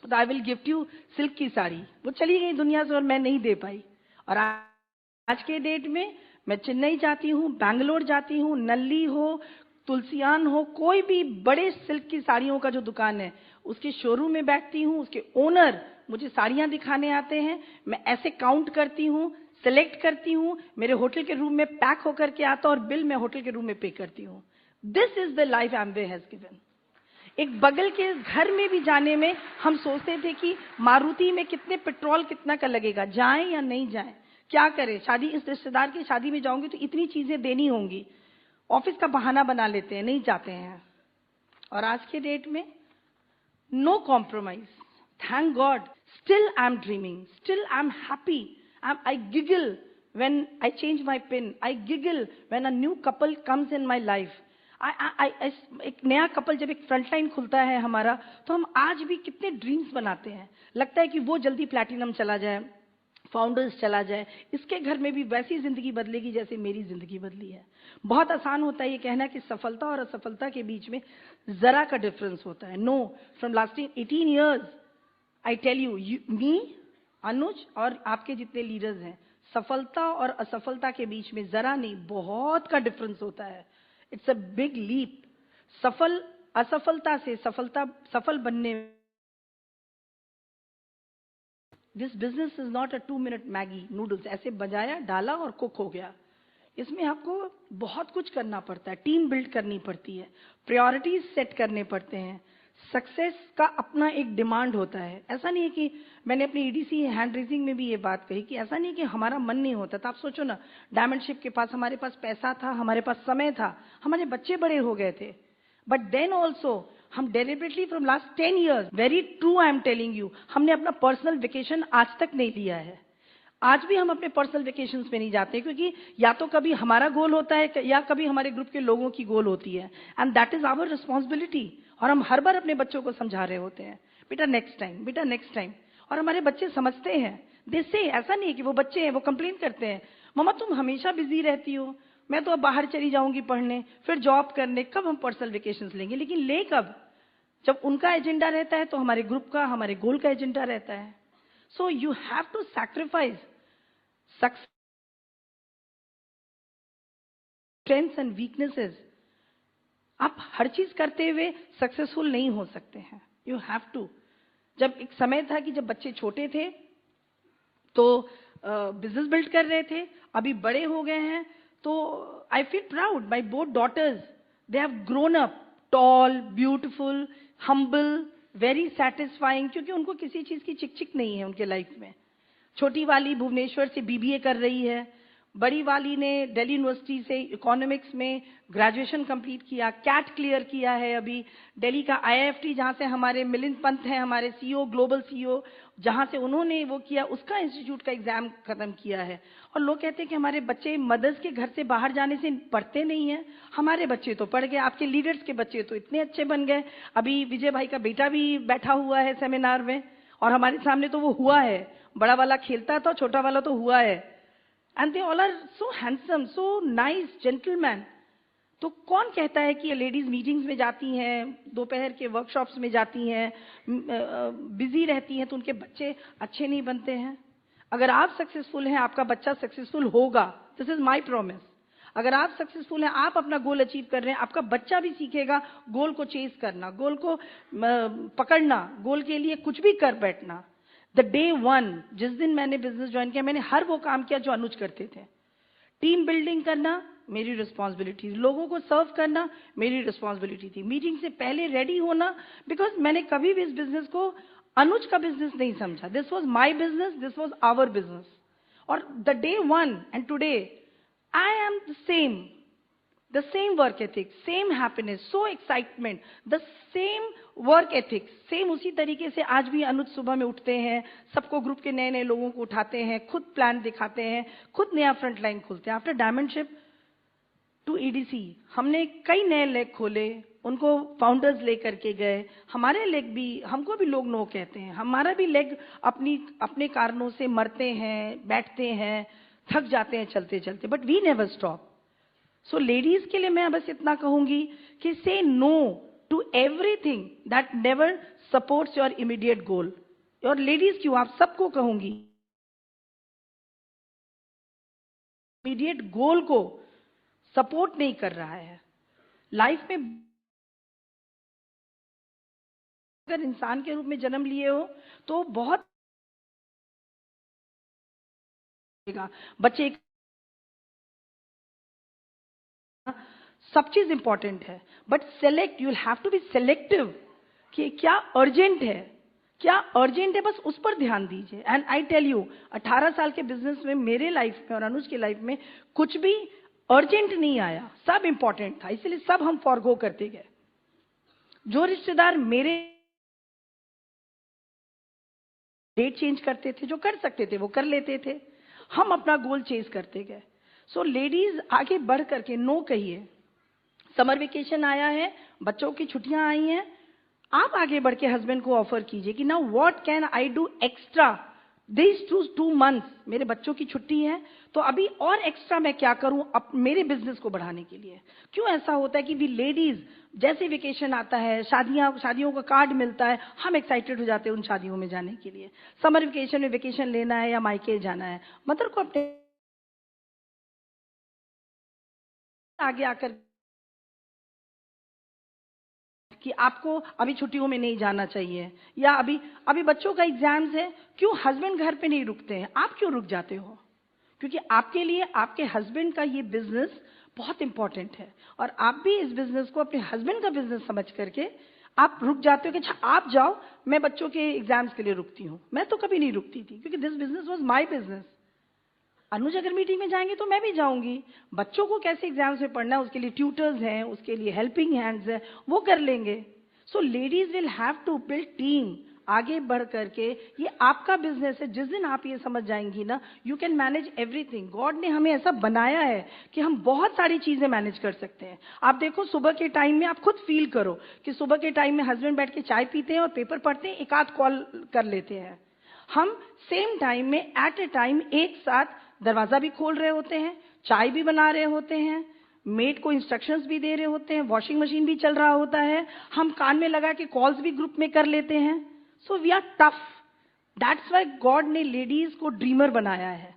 तो I will gift you silk की साड़ी। वो चली गई दुनिया से और मैं नहीं दे पाई। और आज के डेट में मैं चेन्नई जाती हूँ, बैंगलोर जाती हूँ, नल्ली हो, तुलसियान हो, कोई भी बड़े सिल्क की साड़ियों का जो दुकान है उसके शोरूम में बैठती हूँ, उसके ओनर मुझे साड़ियां दिखाने आते हैं, मैं ऐसे काउंट करती हूँ, सिलेक्ट करती हूँ, मेरे होटल के रूम में पैक होकर के आता और बिल मैं होटल के रूम में पे करती हूँ। This is the life Amway has given. एक बगल के घर में भी जाने में हम सोचते थे कि मारुति में कितने पेट्रोल कितना का लगेगा, जाएं या नहीं जाएं, क्या करें, शादी, इस रिश्तेदार की शादी में जाऊंगी तो इतनी चीजें देनी होंगी, ऑफिस का बहाना बना लेते हैं, नहीं जाते हैं। और आज के डेट में no compromise, thank God, still I am dreaming, still I am happy, I giggle when I change my pin, I giggle when a new couple comes in my life. एक नया कपल जब एक फ्रंट लाइन खुलता है हमारा, तो हम आज भी कितने ड्रीम्स बनाते हैं, लगता है कि वो जल्दी प्लैटिनम चला जाए, फाउंडर्स चला जाए, इसके घर में भी वैसी जिंदगी बदलेगी जैसे मेरी जिंदगी बदली है। बहुत आसान होता है ये कहना कि सफलता और असफलता के बीच में जरा का डिफरेंस होता है। No, from last 18 years I tell you, me, Anuj और आपके जितने लीडर्स हैं, सफलता और असफलता के बीच में जरा नहीं, बहुत का डिफरेंस होता है। It's a big leap. असफलता से सफल बनने, this business is not a 2-minute Maggi noodles, ऐसे बजाया, डाला और कुक हो गया। इसमें आपको बहुत कुछ करना पड़ता है, टीम बिल्ड करनी पड़ती है, प्रायोरिटीज सेट करने पड़ते हैं, सक्सेस का अपना एक डिमांड होता है। ऐसा नहीं है कि, मैंने अपनी ईडीसी हैंड रेजिंग में भी ये बात कही कि ऐसा नहीं कि हमारा मन नहीं होता था। आप सोचो ना, डायमंड शिप के पास हमारे पास पैसा था, हमारे पास समय था, हमारे बच्चे बड़े हो गए थे, बट देन ऑल्सो हम deliberately from last 10 years, very true I am telling you, हमने अपना पर्सनल वेकेशन आज तक नहीं लिया है। आज भी हम अपने पर्सनल वेकेशंस पे नहीं जाते, क्योंकि या तो कभी हमारा गोल होता है या कभी हमारे ग्रुप के लोगों की गोल होती है, and that is our responsibility. और हम हर बार अपने बच्चों को समझा रहे होते हैं, बेटा नेक्स्ट टाइम, बेटा नेक्स्ट टाइम। और हमारे बच्चे समझते हैं, से ऐसा नहीं है कि वो बच्चे हैं वो कंप्लेन करते हैं, मम्मा तुम हमेशा बिजी रहती हो, मैं तो अब बाहर चली जाऊंगी पढ़ने, फिर जॉब करने, कब हम पर्सनल वेकेशंस लेंगे? लेकिन ले कब? जब उनका एजेंडा रहता है तो हमारे ग्रुप का, हमारे गोल का एजेंडा रहता है। So you have to sacrifice success, strengths and weaknesses. आप हर चीज करते हुए सक्सेसफुल नहीं हो सकते हैं, यू हैव टू। जब एक समय था कि जब बच्चे छोटे थे तो बिजनेस बिल्ड कर रहे थे, अभी बड़े हो गए हैं तो I feel proud, my both daughters, they have grown up tall, beautiful, humble, very satisfying, क्योंकि उनको किसी चीज की चिक चिक नहीं है उनके लाइफ में। छोटी वाली भुवनेश्वर से बीबीए कर रही है, बड़ी वाली ने दिल्ली यूनिवर्सिटी से इकोनॉमिक्स में ग्रेजुएशन कंप्लीट किया, कैट क्लियर किया है अभी। दिल्ली का आईआईएफटी, जहां से हमारे मिलिंद पंत हैं, हमारे सीईओ, ग्लोबल सीईओ, जहां से उन्होंने वो किया, उसका इंस्टीट्यूट का एग्जाम खत्म किया है। और लोग कहते हैं कि हमारे बच्चे मदर्स के घर से बाहर जाने से पढ़ते नहीं हैं। हमारे बच्चे तो पढ़ गए, आपके लीडर्स के बच्चे तो इतने अच्छे बन गए। अभी विजय भाई का बेटा भी बैठा हुआ है सेमिनार में, और हमारे सामने तो वो हुआ है, बड़ा वाला खेलता था, छोटा वाला तो हुआ है। And they all are so handsome, so nice, gentleman. तो कौन कहता है कि ये लेडीज मीटिंग्स में जाती हैं, दोपहर के वर्कशॉप्स में जाती हैं, बिजी रहती हैं, तो उनके बच्चे अच्छे नहीं बनते हैं? अगर आप सक्सेसफुल हैं, आपका बच्चा सक्सेसफुल होगा, दिस इज माई प्रॉमिस। अगर आप सक्सेसफुल हैं, आप अपना गोल अचीव कर रहे हैं, आपका बच्चा भी सीखेगा गोल को चेस करना, गोल को पकड़ना, गोल के लिए कुछ भी कर बैठना। द डे वन, जिस दिन मैंने बिजनेस ज्वाइन किया, मैंने हर वो काम किया जो अनुज करते थे। टीम बिल्डिंग करना मेरी रिस्पॉन्सिबिलिटी, लोगों को सर्व करना मेरी रिस्पॉन्सिबिलिटी थी, मीटिंग से पहले रेडी होना, बिकॉज मैंने कभी भी इस बिजनेस को अनुज का बिजनेस नहीं समझा। This was my business, this was our business. और the day one and today I am the same, the same work ethic, same happiness, so excitement, the same work ethic, same उसी तरीके से आज भी अनुज सुबह में उठते हैं, सबको ग्रुप के नए नए लोगों को उठाते हैं, खुद प्लान दिखाते हैं, खुद नया फ्रंट लाइन खोलते हैं। आफ्टर डायमंडशिप टू ईडीसी हमने कई नए लेग खोले, उनको फाउंडर्स लेकर के गए। हमारे लेग भी, हमको भी लोग नो कहते हैं, हमारा भी लेग अपने कारणों से मरते हैं, बैठते हैं, थक जाते हैं चलते चलते, but we never stop. So ladies के लिए मैं बस इतना कहूंगी कि say no to everything that never supports your immediate goal. और लेडीज क्यों, आप सबको कहूंगी, इमीडिएट गोल को सपोर्ट नहीं कर रहा है लाइफ में। अगर इंसान के रूप में जन्म लिए हो तो बहुत बच्चे, सब चीज इंपॉर्टेंट है, but select, you will have to be selective कि क्या अर्जेंट है, क्या अर्जेंट है, बस उस पर ध्यान दीजिए। एंड आई टेल यू, 18 साल के बिजनेस में मेरे लाइफ में और अनुज की लाइफ में कुछ भी अर्जेंट नहीं आया, सब इंपॉर्टेंट था, इसलिए सब हम फॉरगो करते गए। जो रिश्तेदार मेरे डेट चेंज करते थे, जो कर सकते थे वो कर लेते थे, हम अपना गोल चेज करते गए। सो लेडीज आगे बढ़ करके नो कहिए। समर वेकेशन आया है, बच्चों की छुट्टियां आई हैं, आप आगे बढ़ के हस्बैंड को ऑफर कीजिए कि now what can I do extra this 2 months, मेरे बच्चों की छुट्टी है तो अभी और एक्स्ट्रा मैं क्या करूं मेरे बिजनेस को बढ़ाने के लिए। क्यों ऐसा होता है कि वी लेडीज जैसे वेकेशन आता है, शादियों का कार्ड मिलता है, हम एक्साइटेड हो जाते हैं उन शादियों में जाने के लिए। समर वेकेशन में वेकेशन लेना है या मायके जाना है, मदर को अपने आगे आकर कि आपको अभी छुट्टियों में नहीं जाना चाहिए, या अभी बच्चों का एग्जाम्स है, क्यों हस्बैंड घर पे नहीं रुकते हैं, आप क्यों रुक जाते हो? क्योंकि आपके लिए आपके हस्बैंड का ये बिजनेस बहुत इंपॉर्टेंट है, और आप भी इस बिजनेस को अपने हस्बैंड का बिजनेस समझ करके आप रुक जाते हो कि अच्छा आप जाओ, मैं बच्चों के एग्जाम्स के लिए रुकती हूँ। मैं तो कभी नहीं रुकती थी, क्योंकि this business was my business. Anuj अगर मीटिंग में जाएंगे तो मैं भी जाऊंगी, बच्चों को कैसे एग्जाम्स में पढ़ना है उसके लिए ट्यूटर्स हैं, उसके लिए हेल्पिंग हैंड्स हैं, वो कर लेंगे। So ladies will have to build team, आगे बढ़ करके, ये आपका बिजनेस है। जिस दिन आप ये समझ जाएंगी ना, you can manage everything. God ने हमें ऐसा बनाया है कि हम बहुत सारी चीजें मैनेज कर सकते हैं। आप देखो, सुबह के टाइम में आप खुद फील करो कि सुबह के टाइम में हस्बैंड बैठ के चाय पीते हैं और पेपर पढ़ते हैं, एक आध कॉल कर लेते हैं। हम सेम टाइम में एट ए टाइम एक साथ दरवाजा भी खोल रहे होते हैं, चाय भी बना रहे होते हैं, मेड को इंस्ट्रक्शंस भी दे रहे होते हैं, वॉशिंग मशीन भी चल रहा होता है, हम कान में लगा के कॉल्स भी ग्रुप में कर लेते हैं। So we are tough. That's why God ने लेडीज को ड्रीमर बनाया है।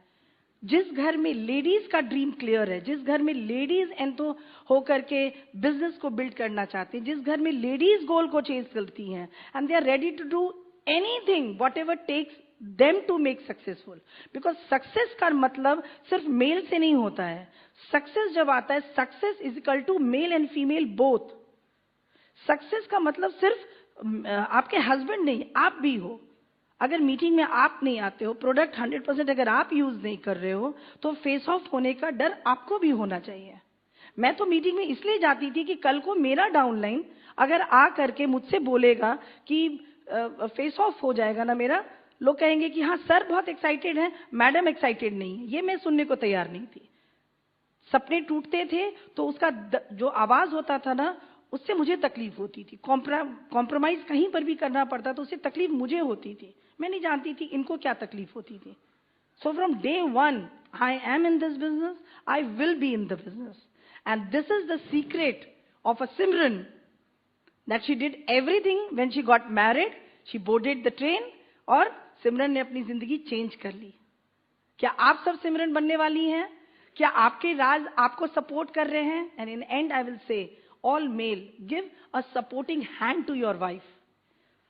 जिस घर में लेडीज का ड्रीम क्लियर है, जिस घर में लेडीज एंथो होकर के बिजनेस को बिल्ड करना चाहती हैं, जिस घर में लेडीज गोल को चेज करती हैं and they are ready to do anything whatever takes them to make successful. Because success का मतलब सिर्फ मेल से नहीं होता है। सक्सेस जब आता है, success is equal to male and female both. Success का मतलब सिर्फ आपके हस्बैंड नहीं, आप भी हो। अगर मीटिंग में आप नहीं आते हो, प्रोडक्ट 100% अगर आप यूज नहीं कर रहे हो, तो फेस ऑफ होने का डर आपको भी होना चाहिए। मैं तो मीटिंग में इसलिए जाती थी कि कल को मेरा डाउनलाइन अगर आ करके मुझसे बोलेगा कि फेस ऑफ हो जाएगा ना मेरा, लोग कहेंगे कि हाँ सर बहुत एक्साइटेड है, मैडम एक्साइटेड नहीं है। ये मैं सुनने को तैयार नहीं थी। सपने टूटते थे तो उसका जो आवाज होता था ना, उससे मुझे तकलीफ होती थी। कॉम्प्रोमाइज कहीं पर भी करना पड़ता तो उससे तकलीफ मुझे होती थी। मैं नहीं जानती थी इनको क्या तकलीफ होती थी। So from day one I am in this business, I will be in the business, and this is the secret of a Simran, that she did everything when she got married, she boarded the train, और सिमरन ने अपनी जिंदगी चेंज कर ली। क्या आप सब सिमरन बनने वाली हैं? क्या आपके राज आपको सपोर्ट कर रहे हैं? And in end I will say, all male give a supporting hand to your wife.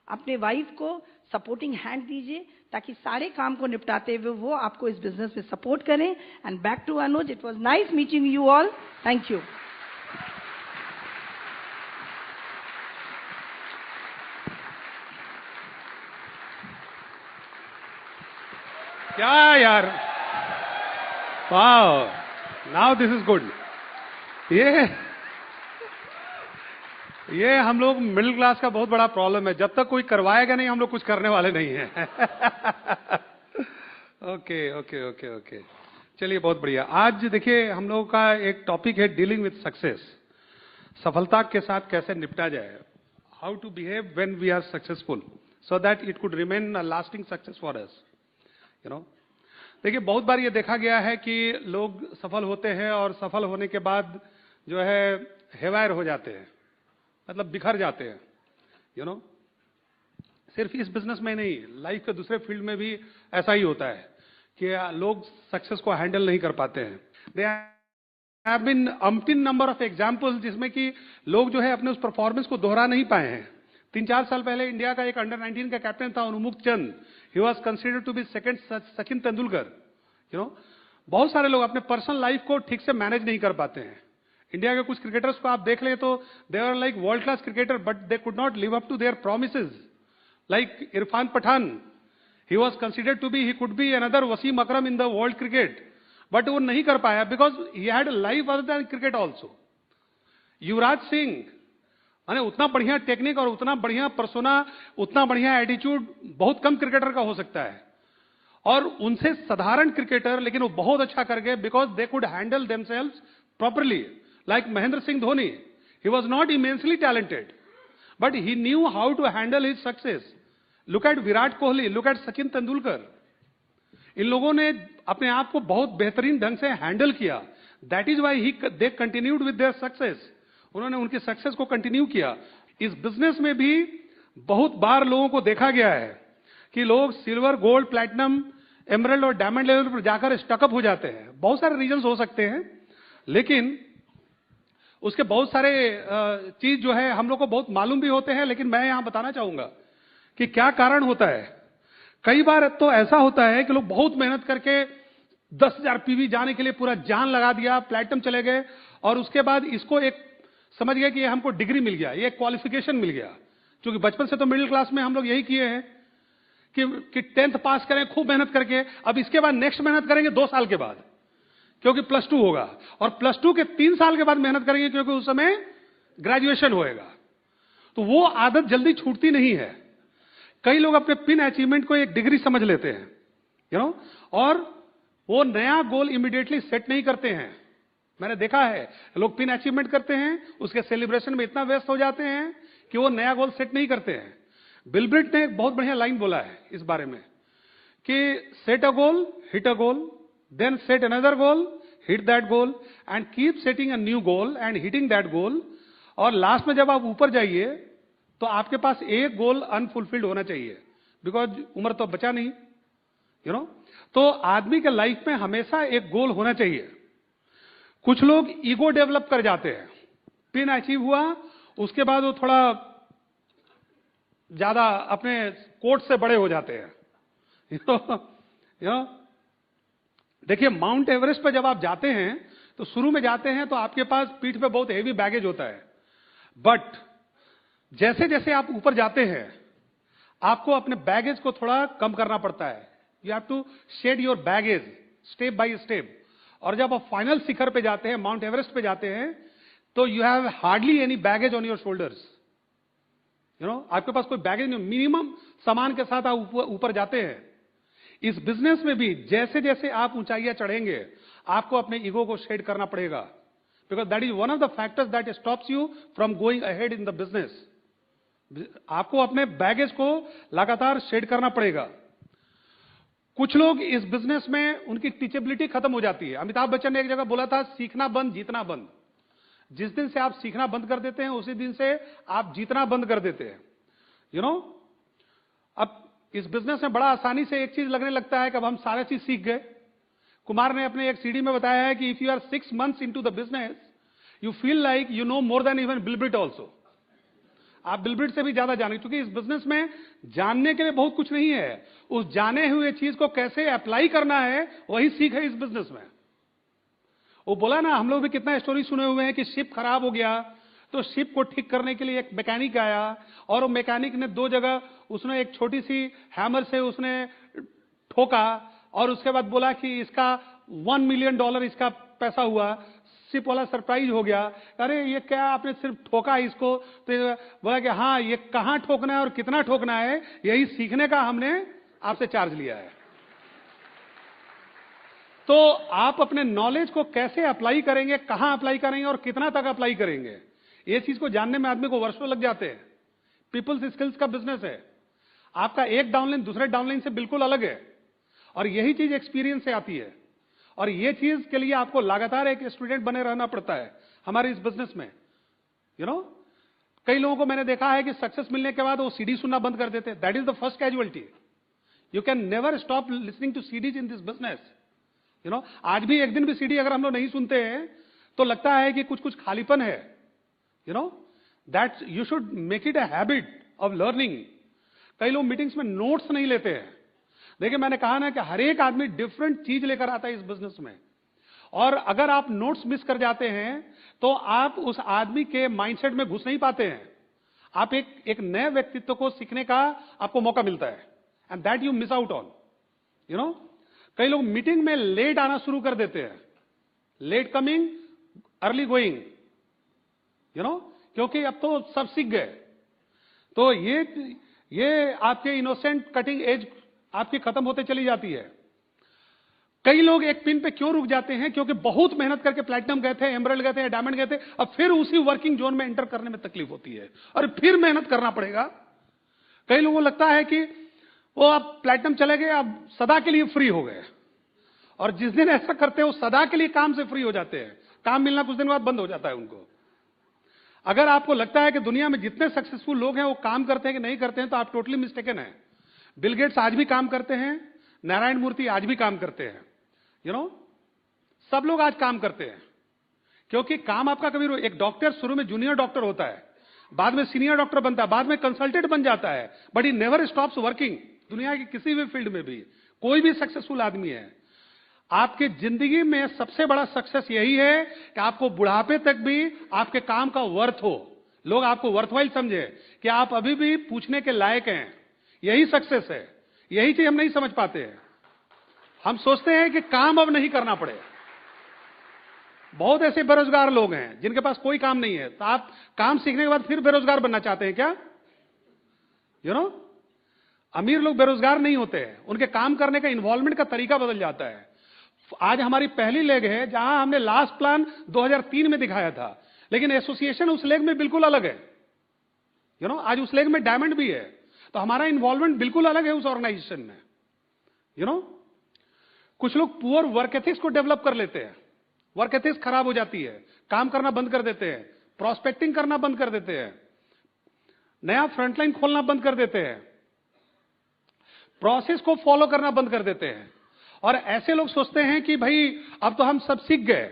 अपने वाइफ को सपोर्टिंग हैंड दीजिए ताकि सारे काम को निपटाते हुए वो आपको इस बिजनेस में सपोर्ट करें। And back to Anuj, it was nice meeting you all. Thank you. क्या यार, wow, now this is good. ये हम लोग मिडिल क्लास का बहुत बड़ा प्रॉब्लम है। जब तक कोई करवाएगा नहीं, हम लोग कुछ करने वाले नहीं हैं। ओके ओके ओके ओके, चलिए बहुत बढ़िया। आज देखिए हम लोगों का एक टॉपिक है डीलिंग विथ सक्सेस। सफलता के साथ कैसे निपटा जाए, how to behave when we are successful so that it could remain a lasting success for us. You know, देखिए बहुत बार ये देखा गया है कि लोग सफल होते हैं और सफल होने के बाद जो है हेवायर हो जाते हैं, मतलब बिखर जाते हैं। यू नो, सिर्फ इस बिजनेस में नहीं, लाइफ के दूसरे फील्ड में भी ऐसा ही होता है कि लोग सक्सेस को हैंडल नहीं कर पाते हैं। They have been umpteen number of examples जिसमें कि लोग जो है अपने उस परफॉर्मेंस को दोहरा नहीं पाए हैं। 3-4 साल पहले इंडिया का एक अंडर 19 का कैप्टन था Unmukt Chand. He was considered to be second Sachin Tendulkar. You know, बहुत सारे लोग अपने पर्सनल लाइफ को ठीक से मैनेज नहीं कर पाते हैं। इंडिया के कुछ क्रिकेटर्स को आप देख ले तो they are like world class cricketer, but they could not live up to their promises. Like Irfan Pathan, he was considered to be, he could be another Wasim Akram in the world cricket, but वो नहीं कर पाया because he had life other than cricket also. Yuvraj Singh, माने उतना बढ़िया टेक्निक और उतना बढ़िया पर्सोना, उतना बढ़िया एटीट्यूड बहुत कम क्रिकेटर का हो सकता है, और उनसे साधारण क्रिकेटर लेकिन वो बहुत अच्छा कर गए because they could handle themselves properly. Like Mahendra Singh Dhoni, he was not immensely talented but he knew how to handle his success. Look at Virat Kohli, look at Sachin Tendulkar. इन लोगों ने अपने आप को बहुत बेहतरीन ढंग से हैंडल किया। That is why they continued with their success. उन्होंने उनकी सक्सेस को कंटिन्यू किया। इस बिजनेस में भी बहुत बार लोगों को देखा गया है कि लोग सिल्वर, गोल्ड, प्लैटिनम, एमरल्ड और डायमंड लेवल पर जाकर स्टकअप हो जाते हैं। बहुत सारे रीजंस हो सकते हैं, लेकिन उसके बहुत सारे चीज जो है हम लोग को बहुत मालूम भी होते हैं, लेकिन मैं यहां बताना चाहूंगा कि क्या कारण होता है। कई बार तो ऐसा होता है कि लोग बहुत मेहनत करके 10,000 पीवी जाने के लिए पूरा जान लगा दिया, प्लैटिनम चले गए, और उसके बाद इसको एक समझ गए कि ये हमको डिग्री मिल गया, ये क्वालिफिकेशन मिल गया। क्योंकि बचपन से तो मिडिल क्लास में हम लोग यही किए हैं कि 10th पास करें खूब मेहनत करके, अब इसके बाद नेक्स्ट मेहनत करेंगे 2 साल के बाद क्योंकि +2 होगा, और +2 के 3 साल के बाद मेहनत करेंगे क्योंकि उस समय ग्रेजुएशन होएगा। तो वो आदत जल्दी छूटती नहीं है। कई लोग अपने पिन अचीवमेंट को एक डिग्री समझ लेते हैं, यू नो, और वो नया गोल इमीडिएटली सेट नहीं करते हैं। मैंने देखा है लोग पिन अचीवमेंट करते हैं, उसके सेलिब्रेशन में इतना व्यस्त हो जाते हैं कि वो नया गोल सेट नहीं करते हैं। बिल ब्रिट ने एक बहुत बढ़िया लाइन बोला है इस बारे में कि set a goal, hit a goal, then set another goal, hit that goal and keep setting a new goal and hitting that goal. और लास्ट में जब आप ऊपर जाइए तो आपके पास एक गोल अनफुलफिल्ड होना चाहिए, बिकॉज उम्र तो बचा नहीं, यू नो। तो आदमी के लाइफ में हमेशा एक गोल होना चाहिए। कुछ लोग ईगो डेवलप कर जाते हैं, पिन अचीव हुआ उसके बाद वो थोड़ा ज्यादा अपने कोट से बड़े हो जाते हैं, यू नो। देखिए माउंट एवरेस्ट पर जब आप जाते हैं तो शुरू में जाते हैं तो आपके पास पीठ पे बहुत हेवी बैगेज होता है, बट जैसे जैसे आप ऊपर जाते हैं आपको अपने बैगेज को थोड़ा कम करना पड़ता है। You have to shed your baggage step by step. और जब आप फाइनल शिखर पे जाते हैं, माउंट एवरेस्ट पे जाते हैं, तो you have hardly any baggage on your shoulders, you know. आपके पास कोई बैगेज नहीं, मिनिमम सामान के साथ आप ऊपर जाते हैं। इस बिजनेस में भी जैसे जैसे आप ऊंचाइयां चढ़ेंगे आपको अपने ईगो को शेड करना पड़ेगा, because that is one of the factors that stops you from going ahead in the business. आपको अपने बैगेज को लगातार शेड करना पड़ेगा। कुछ लोग इस बिजनेस में उनकी टीचेबिलिटी खत्म हो जाती है। अमिताभ बच्चन ने एक जगह बोला था, सीखना बंद जीतना बंद। जिस दिन से आप सीखना बंद कर देते हैं उसी दिन से आप जीतना बंद कर देते हैं, यू नो। अब इस बिजनेस में बड़ा आसानी से एक चीज लगने लगता है कि अब हम सारा चीज सीख गए। कुमार ने अपने एक सीडी में बताया है कि if you are 6 months into the business you feel like you know more than even Bill Britt also. आप बिल ब्रिट से भी ज्यादा जाने, क्योंकि इस बिजनेस में जानने के लिए बहुत कुछ नहीं है, उस जाने हुए चीज को कैसे अप्लाई करना है वही सीख है इस बिजनेस में। वो बोला ना, हम लोग भी कितना स्टोरी सुने हुए हैं कि शिप खराब हो गया तो शिप को ठीक करने के लिए एक मैकेनिक आया और वो मैकेनिक ने 2 जगह उसने एक छोटी सी हैमर से उसने ठोका और उसके बाद बोला कि इसका $1 million इसका पैसा हुआ। शिप वाला सरप्राइज हो गया, अरे ये क्या आपने सिर्फ ठोका इसको? तो बोला कि हाँ, ये कहां ठोकना है और कितना ठोकना है यही सीखने का हमने आपसे चार्ज लिया है। तो आप अपने नॉलेज को कैसे अप्लाई करेंगे, कहां अप्लाई करेंगे और कितना तक अप्लाई करेंगे, ये चीज को जानने में आदमी को वर्षों लग जाते हैं। पीपल्स स्किल्स का बिजनेस है। आपका एक डाउनलाइन दूसरे डाउनलाइन से बिल्कुल अलग है और यही चीज एक्सपीरियंस से आती है। और ये चीज के लिए आपको लगातार एक स्टूडेंट बने रहना पड़ता है हमारे इस बिजनेस में, यू नो। कई लोगों को मैंने देखा है कि सक्सेस मिलने के बाद वो सीडी सुनना बंद कर देते हैं। That is the first casualty. You can never stop listening to CDs in this business, you know. आज भी एक दिन भी सीडी अगर हम लोग नहीं सुनते हैं तो लगता है कि कुछ कुछ खालीपन है, you no. That you should make it a habit of learning. कई लोग मीटिंग्स में नोट्स नहीं लेते हैं। देखिए मैंने कहा ना कि हर एक आदमी डिफरेंट चीज लेकर आता है इस बिजनेस में, और अगर आप नोट्स मिस कर जाते हैं तो आप उस आदमी के माइंडसेट में घुस नहीं पाते हैं। आप एक नए व्यक्तित्व को सीखने का आपको मौका मिलता है and that you miss out on, you know. कई लोग मीटिंग में लेट आना शुरू कर देते हैं, late coming early going, you know, क्योंकि अब तो सब सीख गए। तो ये आपके इनोसेंट कटिंग एज आपकी खत्म होते चली जाती है। कई लोग एक पिन पे क्यों रुक जाते हैं? क्योंकि बहुत मेहनत करके प्लैटिनम गए थे, एमरल्ड गए थे, डायमंड गए थे, अब फिर उसी वर्किंग जोन में एंटर करने में तकलीफ होती है और फिर मेहनत करना पड़ेगा। कई लोगों को लगता है कि वो अब प्लैटिनम चले गए, अब सदा के लिए फ्री हो गए, और जिस दिन ऐसा करते हैं वो सदा के लिए काम से फ्री हो जाते हैं। काम मिलना कुछ दिन बाद बंद हो जाता है उनको। अगर आपको लगता है कि दुनिया में जितने सक्सेसफुल लोग हैं वो काम करते हैं कि नहीं करते हैं, तो आप टोटली मिस्टेकन है। बिल गेट्स आज भी काम करते हैं, नारायण मूर्ति आज भी काम करते हैं, यू नो। सब लोग आज काम करते हैं क्योंकि काम आपका कभी, एक डॉक्टर शुरू में जूनियर डॉक्टर होता है, बाद में सीनियर डॉक्टर बनता है, बाद में कंसल्टेंट बन जाता है, but he never stops working. दुनिया की किसी भी फील्ड में भी कोई भी सक्सेसफुल आदमी है, आपकी जिंदगी में सबसे बड़ा सक्सेस यही है कि आपको बुढ़ापे तक भी आपके काम का वर्थ हो, लोग आपको वर्थवाइल समझे कि आप अभी भी पूछने के लायक हैं। यही सक्सेस है। यही चीज हम नहीं समझ पाते हैं। हम सोचते हैं कि काम अब नहीं करना पड़े। बहुत ऐसे बेरोजगार लोग हैं जिनके पास कोई काम नहीं है, तो आप काम सीखने के बाद फिर बेरोजगार बनना चाहते हैं क्या? यू नो, अमीर लोग बेरोजगार नहीं होते हैं, उनके काम करने का इन्वॉल्वमेंट का तरीका बदल जाता है। आज हमारी पहली लेग है जहां हमने लास्ट प्लान 2003 में दिखाया था, लेकिन एसोसिएशन उस लेग में बिल्कुल अलग है। आज उस लेग में डायमंड भी है, तो हमारा इन्वॉल्वमेंट बिल्कुल अलग है उस ऑर्गेनाइजेशन में। कुछ लोग पुअर वर्क एथिक्स को डेवलप कर लेते हैं, वर्क एथिक्स खराब हो जाती है, काम करना बंद कर देते हैं, प्रोस्पेक्टिंग करना बंद कर देते हैं, नया फ्रंटलाइन खोलना बंद कर देते हैं, प्रोसेस को फॉलो करना बंद कर देते हैं। और ऐसे लोग सोचते हैं कि भाई अब तो हम सब सीख गए।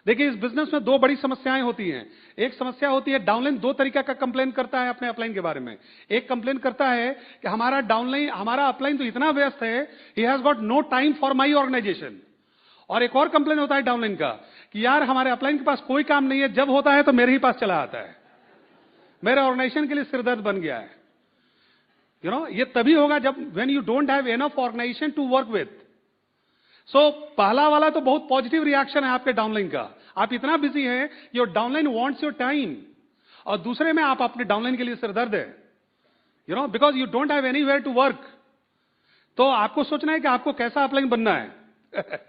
देखिए, इस बिजनेस में दो बड़ी समस्याएं होती हैं। एक समस्या होती है, डाउनलाइन दो तरीका का कंप्लेन करता है अपने अपलाइन के बारे में। एक कंप्लेन करता है कि हमारा डाउनलाइन, हमारा अपलाइन तो इतना व्यस्त है, he has got no time for my organisation. और एक और कंप्लेन होता है डाउनलाइन का कि यार हमारे अपलाइन के पास कोई काम नहीं है, जब होता है तो मेरे ही पास चला आता है, मेरे ऑर्गेनाइजेशन के लिए सिरदर्द बन गया है। ये तभी होगा जब when you don't have enough organisation to work with. So पहला वाला तो बहुत पॉजिटिव रिएक्शन है आपके डाउनलाइन का, आप इतना बिजी हैं, your downline wants your time. और दूसरे में आप अपने डाउनलाइन के लिए सिरदर्द है, because you don't have anywhere to work. तो आपको सोचना है कि आपको कैसा अपलाइन बनना है।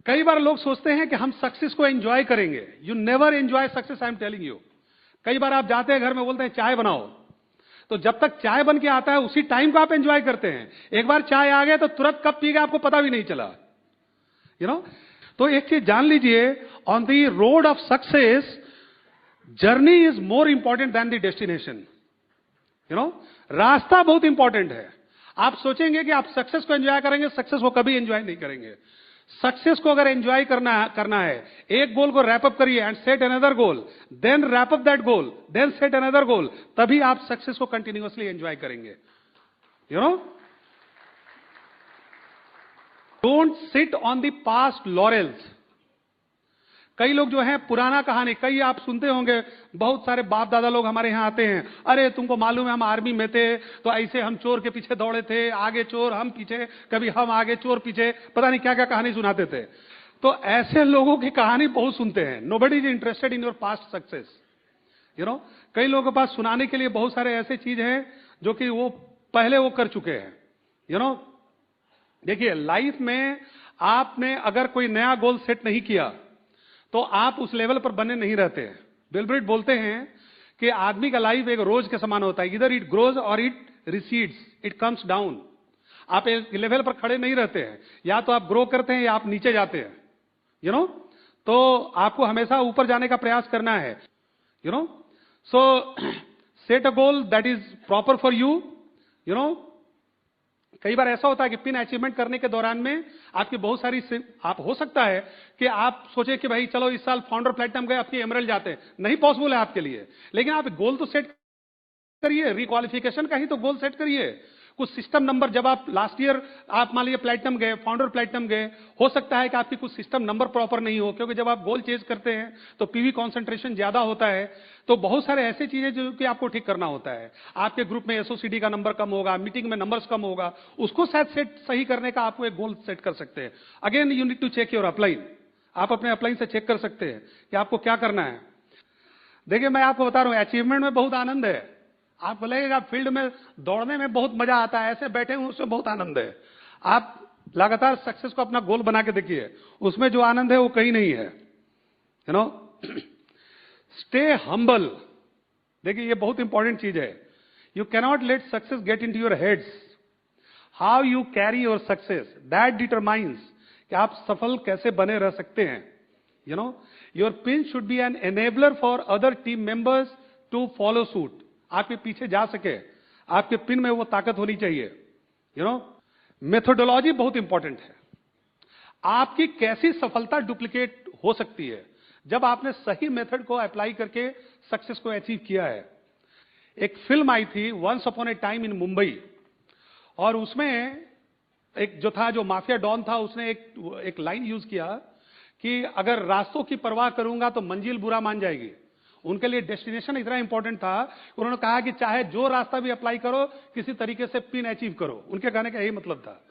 कई बार लोग सोचते हैं कि हम सक्सेस को एंजॉय करेंगे। You never enjoy success, I am telling you. कई बार आप जाते हैं घर में, बोलते हैं चाय बनाओ, तो जब तक चाय बन के आता है उसी टाइम को आप एंजॉय करते हैं। एक बार चाय आ गया तो तुरंत कब पी गए आपको पता भी नहीं चला। तो एक चीज जान लीजिए, on the road of success journey is more important than the destination. रास्ता बहुत इंपॉर्टेंट है। आप सोचेंगे कि आप सक्सेस को एंजॉय करेंगे, सक्सेस को कभी एंजॉय नहीं करेंगे। सक्सेस को अगर एंजॉय करना है, एक गोल को रैप अप करिए and set another goal, then wrap up that goal, then set another goal, तभी आप सक्सेस को कंटिन्यूअसली एंजॉय करेंगे। Don't sit on the past laurels. कई लोग जो हैं पुराना कहानी, कई आप सुनते होंगे, बहुत सारे बाप दादा लोग हमारे यहां आते हैं, अरे तुमको मालूम है हम आर्मी में थे तो ऐसे हम चोर के पीछे दौड़े थे, आगे चोर हम पीछे, कभी हम आगे चोर पीछे, पता नहीं क्या क्या कहानी सुनाते थे। तो ऐसे लोगों की कहानी बहुत सुनते हैं। Nobody is interested in your past success. कई लोगों के पास सुनाने के लिए बहुत सारे ऐसे चीज हैं जो कि वो पहले वो कर चुके हैं। देखिए, लाइफ में आपने अगर कोई नया गोल सेट नहीं किया तो आप उस लेवल पर बने नहीं रहते। बिल ब्रिट बोलते हैं कि आदमी का लाइफ एक रोज के समान होता है, इधर इट ग्रोज और it recedes, it comes down. आप एक लेवल पर खड़े नहीं रहते हैं, या तो आप ग्रो करते हैं या आप नीचे जाते हैं। तो आपको हमेशा ऊपर जाने का प्रयास करना है। सो set a goal that is proper for you. कई बार ऐसा होता है कि पिन अचीवमेंट करने के दौरान में आपकी बहुत सारी, आप हो सकता है कि आप सोचे कि भाई चलो इस साल फाउंडर प्लेटिनम गए, अपनी एमरल्ड जाते हैं, नहीं पॉसिबल है आपके लिए। लेकिन आप गोल तो सेट करिए, रिक्वालिफिकेशन का ही तो गोल सेट करिए। कुछ सिस्टम नंबर, जब आप लास्ट ईयर आप मान लीजिए प्लेटिनम गए, फाउंडर प्लेटिनम गए, हो सकता है कि आपकी कुछ सिस्टम नंबर प्रॉपर नहीं हो, क्योंकि जब आप गोल चेज करते हैं तो पीवी कॉन्सेंट्रेशन ज्यादा होता है। तो बहुत सारे ऐसे चीजें जो कि आपको ठीक करना होता है। आपके ग्रुप में एसओसीडी का नंबर कम होगा, मीटिंग में नंबर्स कम होगा, उसको शायद सेट सही करने का आपको एक गोल सेट कर सकते हैं। Again you need to check your upline. आप अपने अपलाइन से चेक कर सकते हैं कि आपको क्या करना है। देखिए, मैं आपको बता रहा हूं, अचीवमेंट में बहुत आनंद है। आपको लगेगा फील्ड में दौड़ने में बहुत मजा आता है, ऐसे बैठे हुए उसमें बहुत आनंद है। आप लगातार सक्सेस को अपना गोल बना के देखिए, उसमें जो आनंद है वो कहीं नहीं है। Stay humble. देखिए, ये बहुत इंपॉर्टेंट चीज है। You cannot let success get into your heads. How you carry your success, that determines कि आप सफल कैसे बने रह सकते हैं। Your pin should be an enabler for other team members to follow suit. आपके पीछे जा सके, आपके पिन में वो ताकत होनी चाहिए। मेथोडोलॉजी बहुत इंपॉर्टेंट है। आपकी कैसी सफलता डुप्लीकेट हो सकती है जब आपने सही मेथड को अप्लाई करके सक्सेस को अचीव किया है। एक फिल्म आई थी once upon a time in Mumbai, और उसमें एक जो था, जो माफिया डॉन था, उसने एक लाइन यूज किया कि अगर रास्तों की परवाह करूंगा तो मंजिल बुरा मान जाएगी। उनके लिए डेस्टिनेशन इतना इंपॉर्टेंट था, उन्होंने कहा कि चाहे जो रास्ता भी अप्लाई करो, किसी तरीके से पिन अचीव करो। उनके कहने का यही मतलब था।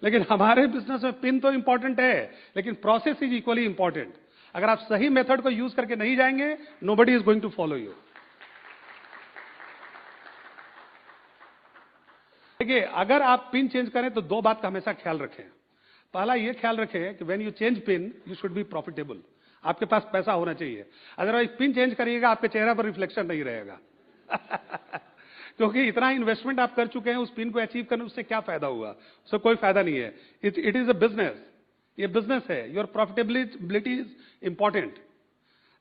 लेकिन हमारे बिजनेस में पिन तो इंपॉर्टेंट है, लेकिन प्रोसेस इज इक्वली इंपॉर्टेंट। अगर आप सही मेथड को यूज करके नहीं जाएंगे, nobody is going to follow you. देखिए, अगर आप पिन चेंज करें तो दो बात का हमेशा ख्याल रखें। पहला ये ख्याल रखें कि when you change pin you should be profitable, आपके पास पैसा होना चाहिए। अदरवाइज पिन चेंज करिएगा, आपके चेहरे पर रिफ्लेक्शन नहीं रहेगा। क्योंकि इतना इन्वेस्टमेंट आप कर चुके हैं उस पिन को अचीव करने, उससे क्या फायदा हुआ? उससे कोई फायदा नहीं है। इट इज अ बिजनेस, ये बिजनेस है। Your profitability is important.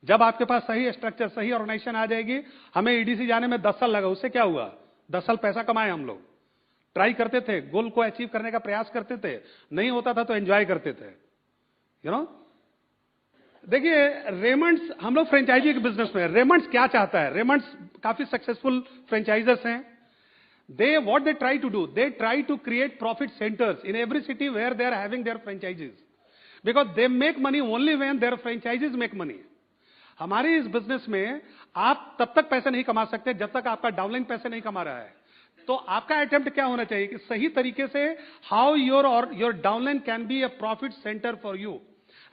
जब आपके पास सही स्ट्रक्चर, सही ऑर्गेनाइजेशन आ जाएगी। हमें ईडीसी जाने में 10 साल लगा, उससे क्या हुआ? 10 साल पैसा कमाए हम लोग, ट्राई करते थे, गोल को अचीव करने का प्रयास करते थे, नहीं होता था तो एंजॉय करते थे, यू नो। देखिए, रेमंड्स, हम लोग फ्रेंचाइजी के बिजनेस में। रेमंड्स क्या चाहता है? रेमंड्स काफी सक्सेसफुल फ्रेंचाइजर्स हैं। They what they try to do, they try to create profit centres in every city where they are having their franchisees, because they make money only when their franchisees make money. हमारे इस बिजनेस में आप तब तक पैसे नहीं कमा सकते जब तक आपका डाउनलाइन पैसे नहीं कमा रहा है। तो आपका अटेम्प्ट क्या होना चाहिए कि सही तरीके से how your downline can be a profit centre for you.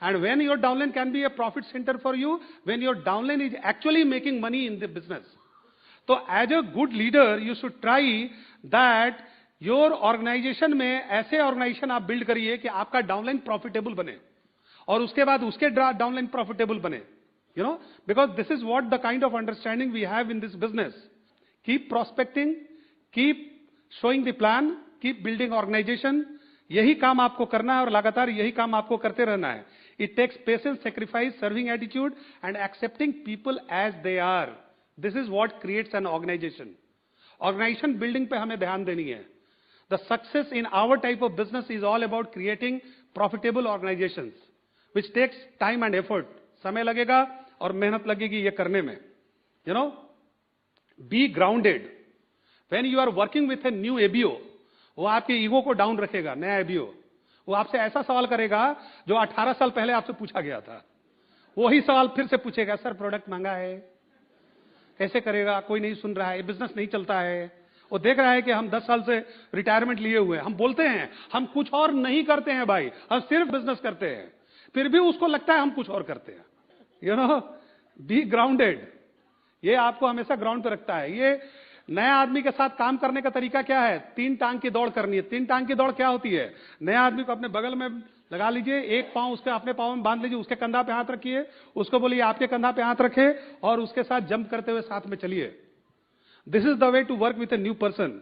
And when your downline can be a profit center for you, when your downline is actually making money in the business. So as a good leader, you should try that your organization में ऐसे organization आप build करिए कि आपका downline profitable बने और उसके बाद उसके downline profitable बने, you know, because this is what the kind of understanding we have in this business. Keep prospecting, keep showing the plan, keep building organization. यही काम आपको करना है और लगातार यही काम आपको करते रहना है। It takes patience, sacrifice, serving attitude, and accepting people as they are. This is what creates an organization. Organization building पे हमें ध्यान देनी है। The success in our type of business is all about creating profitable organizations, which takes time and effort. समय लगेगा और मेहनत लगेगी ये करने में। You know, be grounded. When you are working with a new ABO, वो आपके ईगो को डाउन रखेगा। नया एबीओ वो आपसे ऐसा सवाल करेगा जो 18 साल पहले आपसे पूछा गया था, वही सवाल फिर से पूछेगा, सर प्रोडक्ट महंगा है, कैसे करेगा, कोई नहीं सुन रहा है, बिजनेस नहीं चलता है। वो देख रहा है कि हम 10 साल से रिटायरमेंट लिए हुए हैं, हम बोलते हैं हम कुछ और नहीं करते हैं भाई, हम सिर्फ बिजनेस करते हैं, फिर भी उसको लगता है हम कुछ और करते हैं। यू नो, बी ग्राउंडेड, ये आपको हमेशा ग्राउंड पे रखता है। ये नया आदमी के साथ काम करने का तरीका क्या है? 3 टांग की दौड़ करनी है। 3 टांग की दौड़ क्या होती है? नया आदमी को अपने बगल में लगा लीजिए, एक पांव उसके अपने पांव में बांध लीजिए, उसके कंधा पे हाथ रखिए, उसको बोलिए आपके कंधा पे हाथ रखे और उसके साथ जंप करते हुए साथ में चलिए। This is the way to work with a new person.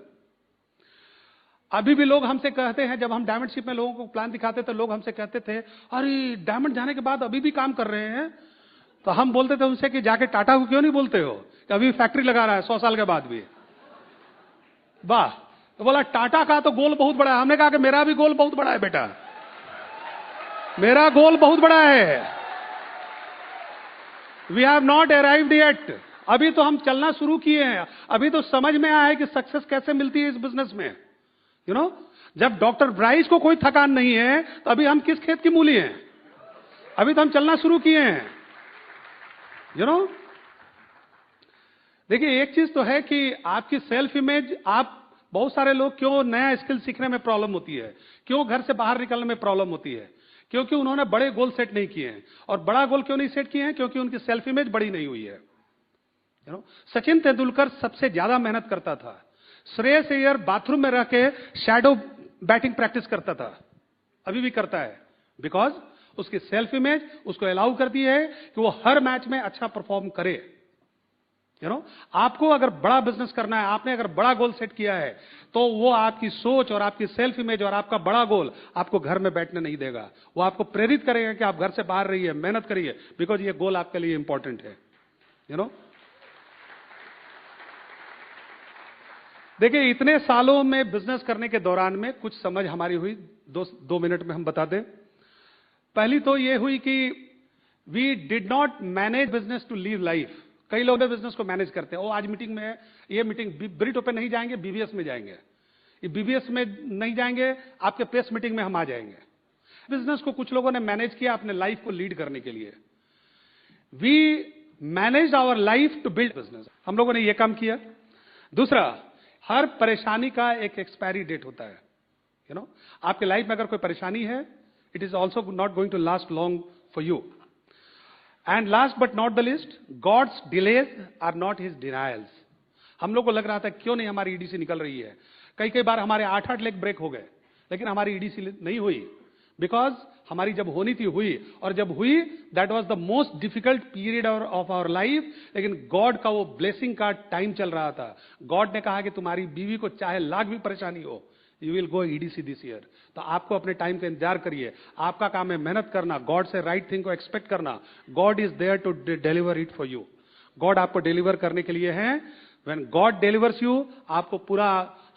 अभी भी लोग हमसे कहते हैं, जब हम डायमंड शिप में लोगों को प्लान दिखाते थे, लोग हमसे कहते थे अरे डायमंड जाने के बाद अभी भी काम कर रहे हैं। तो हम बोलते थे उनसे कि जाके टाटा को क्यों नहीं बोलते हो कि अभी फैक्ट्री लगा रहा है 100 साल के बाद भी। वाह, तो बोला टाटा का तो गोल बहुत बड़ा है। हमने कहा कि मेरा भी गोल बहुत बड़ा है बेटा, मेरा गोल बहुत बड़ा है। We have not arrived yet, अभी तो हम चलना शुरू किए हैं, अभी तो समझ में आया है कि सक्सेस कैसे मिलती है इस बिजनेस में। यू नो, जब डॉक्टर ब्राइस को कोई थकान नहीं है तो अभी हम किस खेत की मूली हैं, अभी तो हम चलना शुरू किए हैं। यू नो, देखिए एक चीज तो है कि आपकी सेल्फ इमेज, आप बहुत सारे लोग क्यों नया स्किल सीखने में प्रॉब्लम होती है, क्यों घर से बाहर निकलने में प्रॉब्लम होती है, क्योंकि उन्होंने बड़े गोल सेट नहीं किए हैं। और बड़ा गोल क्यों नहीं सेट किए हैं? क्योंकि उनकी सेल्फ इमेज बड़ी नहीं हुई है। यू नो, सचिन तेंदुलकर सबसे ज्यादा मेहनत करता था, श्रेयस अय्यर बाथरूम में रह के शैडो बैटिंग प्रैक्टिस करता था, अभी भी करता है, बिकॉज उसकी सेल्फ इमेज उसको अलाउ करती है कि वो हर मैच में अच्छा परफॉर्म करे। यू नो, आपको अगर बड़ा बिजनेस करना है, आपने अगर बड़ा गोल सेट किया है, तो वो आपकी सोच और आपकी सेल्फ इमेज और आपका बड़ा गोल आपको घर में बैठने नहीं देगा, वो आपको प्रेरित करेगा कि आप घर से बाहर रहिए, मेहनत करिए, बिकॉज ये गोल आपके लिए इंपॉर्टेंट है। यू नो, देखिए इतने सालों में बिजनेस करने के दौरान में कुछ समझ हमारी हुई, 2 मिनट में हम बता दें। पहली तो ये हुई कि we did not manage business to live life. कई लोग बिजनेस को मैनेज करते हैं, वो आज मीटिंग में है, ये मीटिंग ब्रिटो पे नहीं जाएंगे, बीबीएस में जाएंगे, ये बीबीएस में नहीं जाएंगे, आपके प्रेस मीटिंग में हम आ जाएंगे। बिजनेस को कुछ लोगों ने मैनेज किया अपने लाइफ को लीड करने के लिए। We manage our life to build business, हम लोगों ने ये काम किया। दूसरा, हर परेशानी का एक एक्सपायरी डेट होता है। यू नो, आपके लाइफ में अगर कोई परेशानी है, it is also not going to last long for you. And last but not the least, God's delays are not his denials. हम लोग को लग रहा था क्यों नहीं हमारी ईडीसी निकल रही है, कई कई बार हमारे 8-8 लेग ब्रेक हो गए, लेकिन हमारी ईडीसी नहीं हुई, बिकॉज हमारी जब होनी थी हुई, और जब हुई that was the most difficult period of our life. लेकिन गॉड का वो ब्लेसिंग का टाइम चल रहा था। गॉड ने कहा कि तुम्हारी बीवी को चाहे लाख भी परेशानी हो, you will go EDC this year. तो आपको अपने टाइम का इंतजार करिए, आपका काम है मेहनत करना, गॉड से राइट थिंग को एक्सपेक्ट करना। God is there to deliver it for you. God आपको डिलीवर करने के लिए है। व्हेन गॉड डिलीवर्स यू, आपको पूरा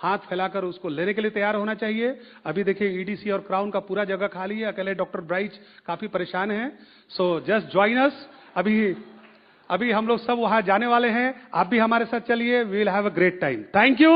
हाथ फैलाकर उसको लेने के लिए तैयार होना चाहिए। अभी देखिए ईडीसी और क्राउन का पूरा जगह खाली है, अकेले डॉक्टर ब्राइच काफी परेशान हैं। So just join us. अभी हम लोग सब वहां जाने वाले हैं, आप भी हमारे साथ चलिए। We will have a great time. Thank you.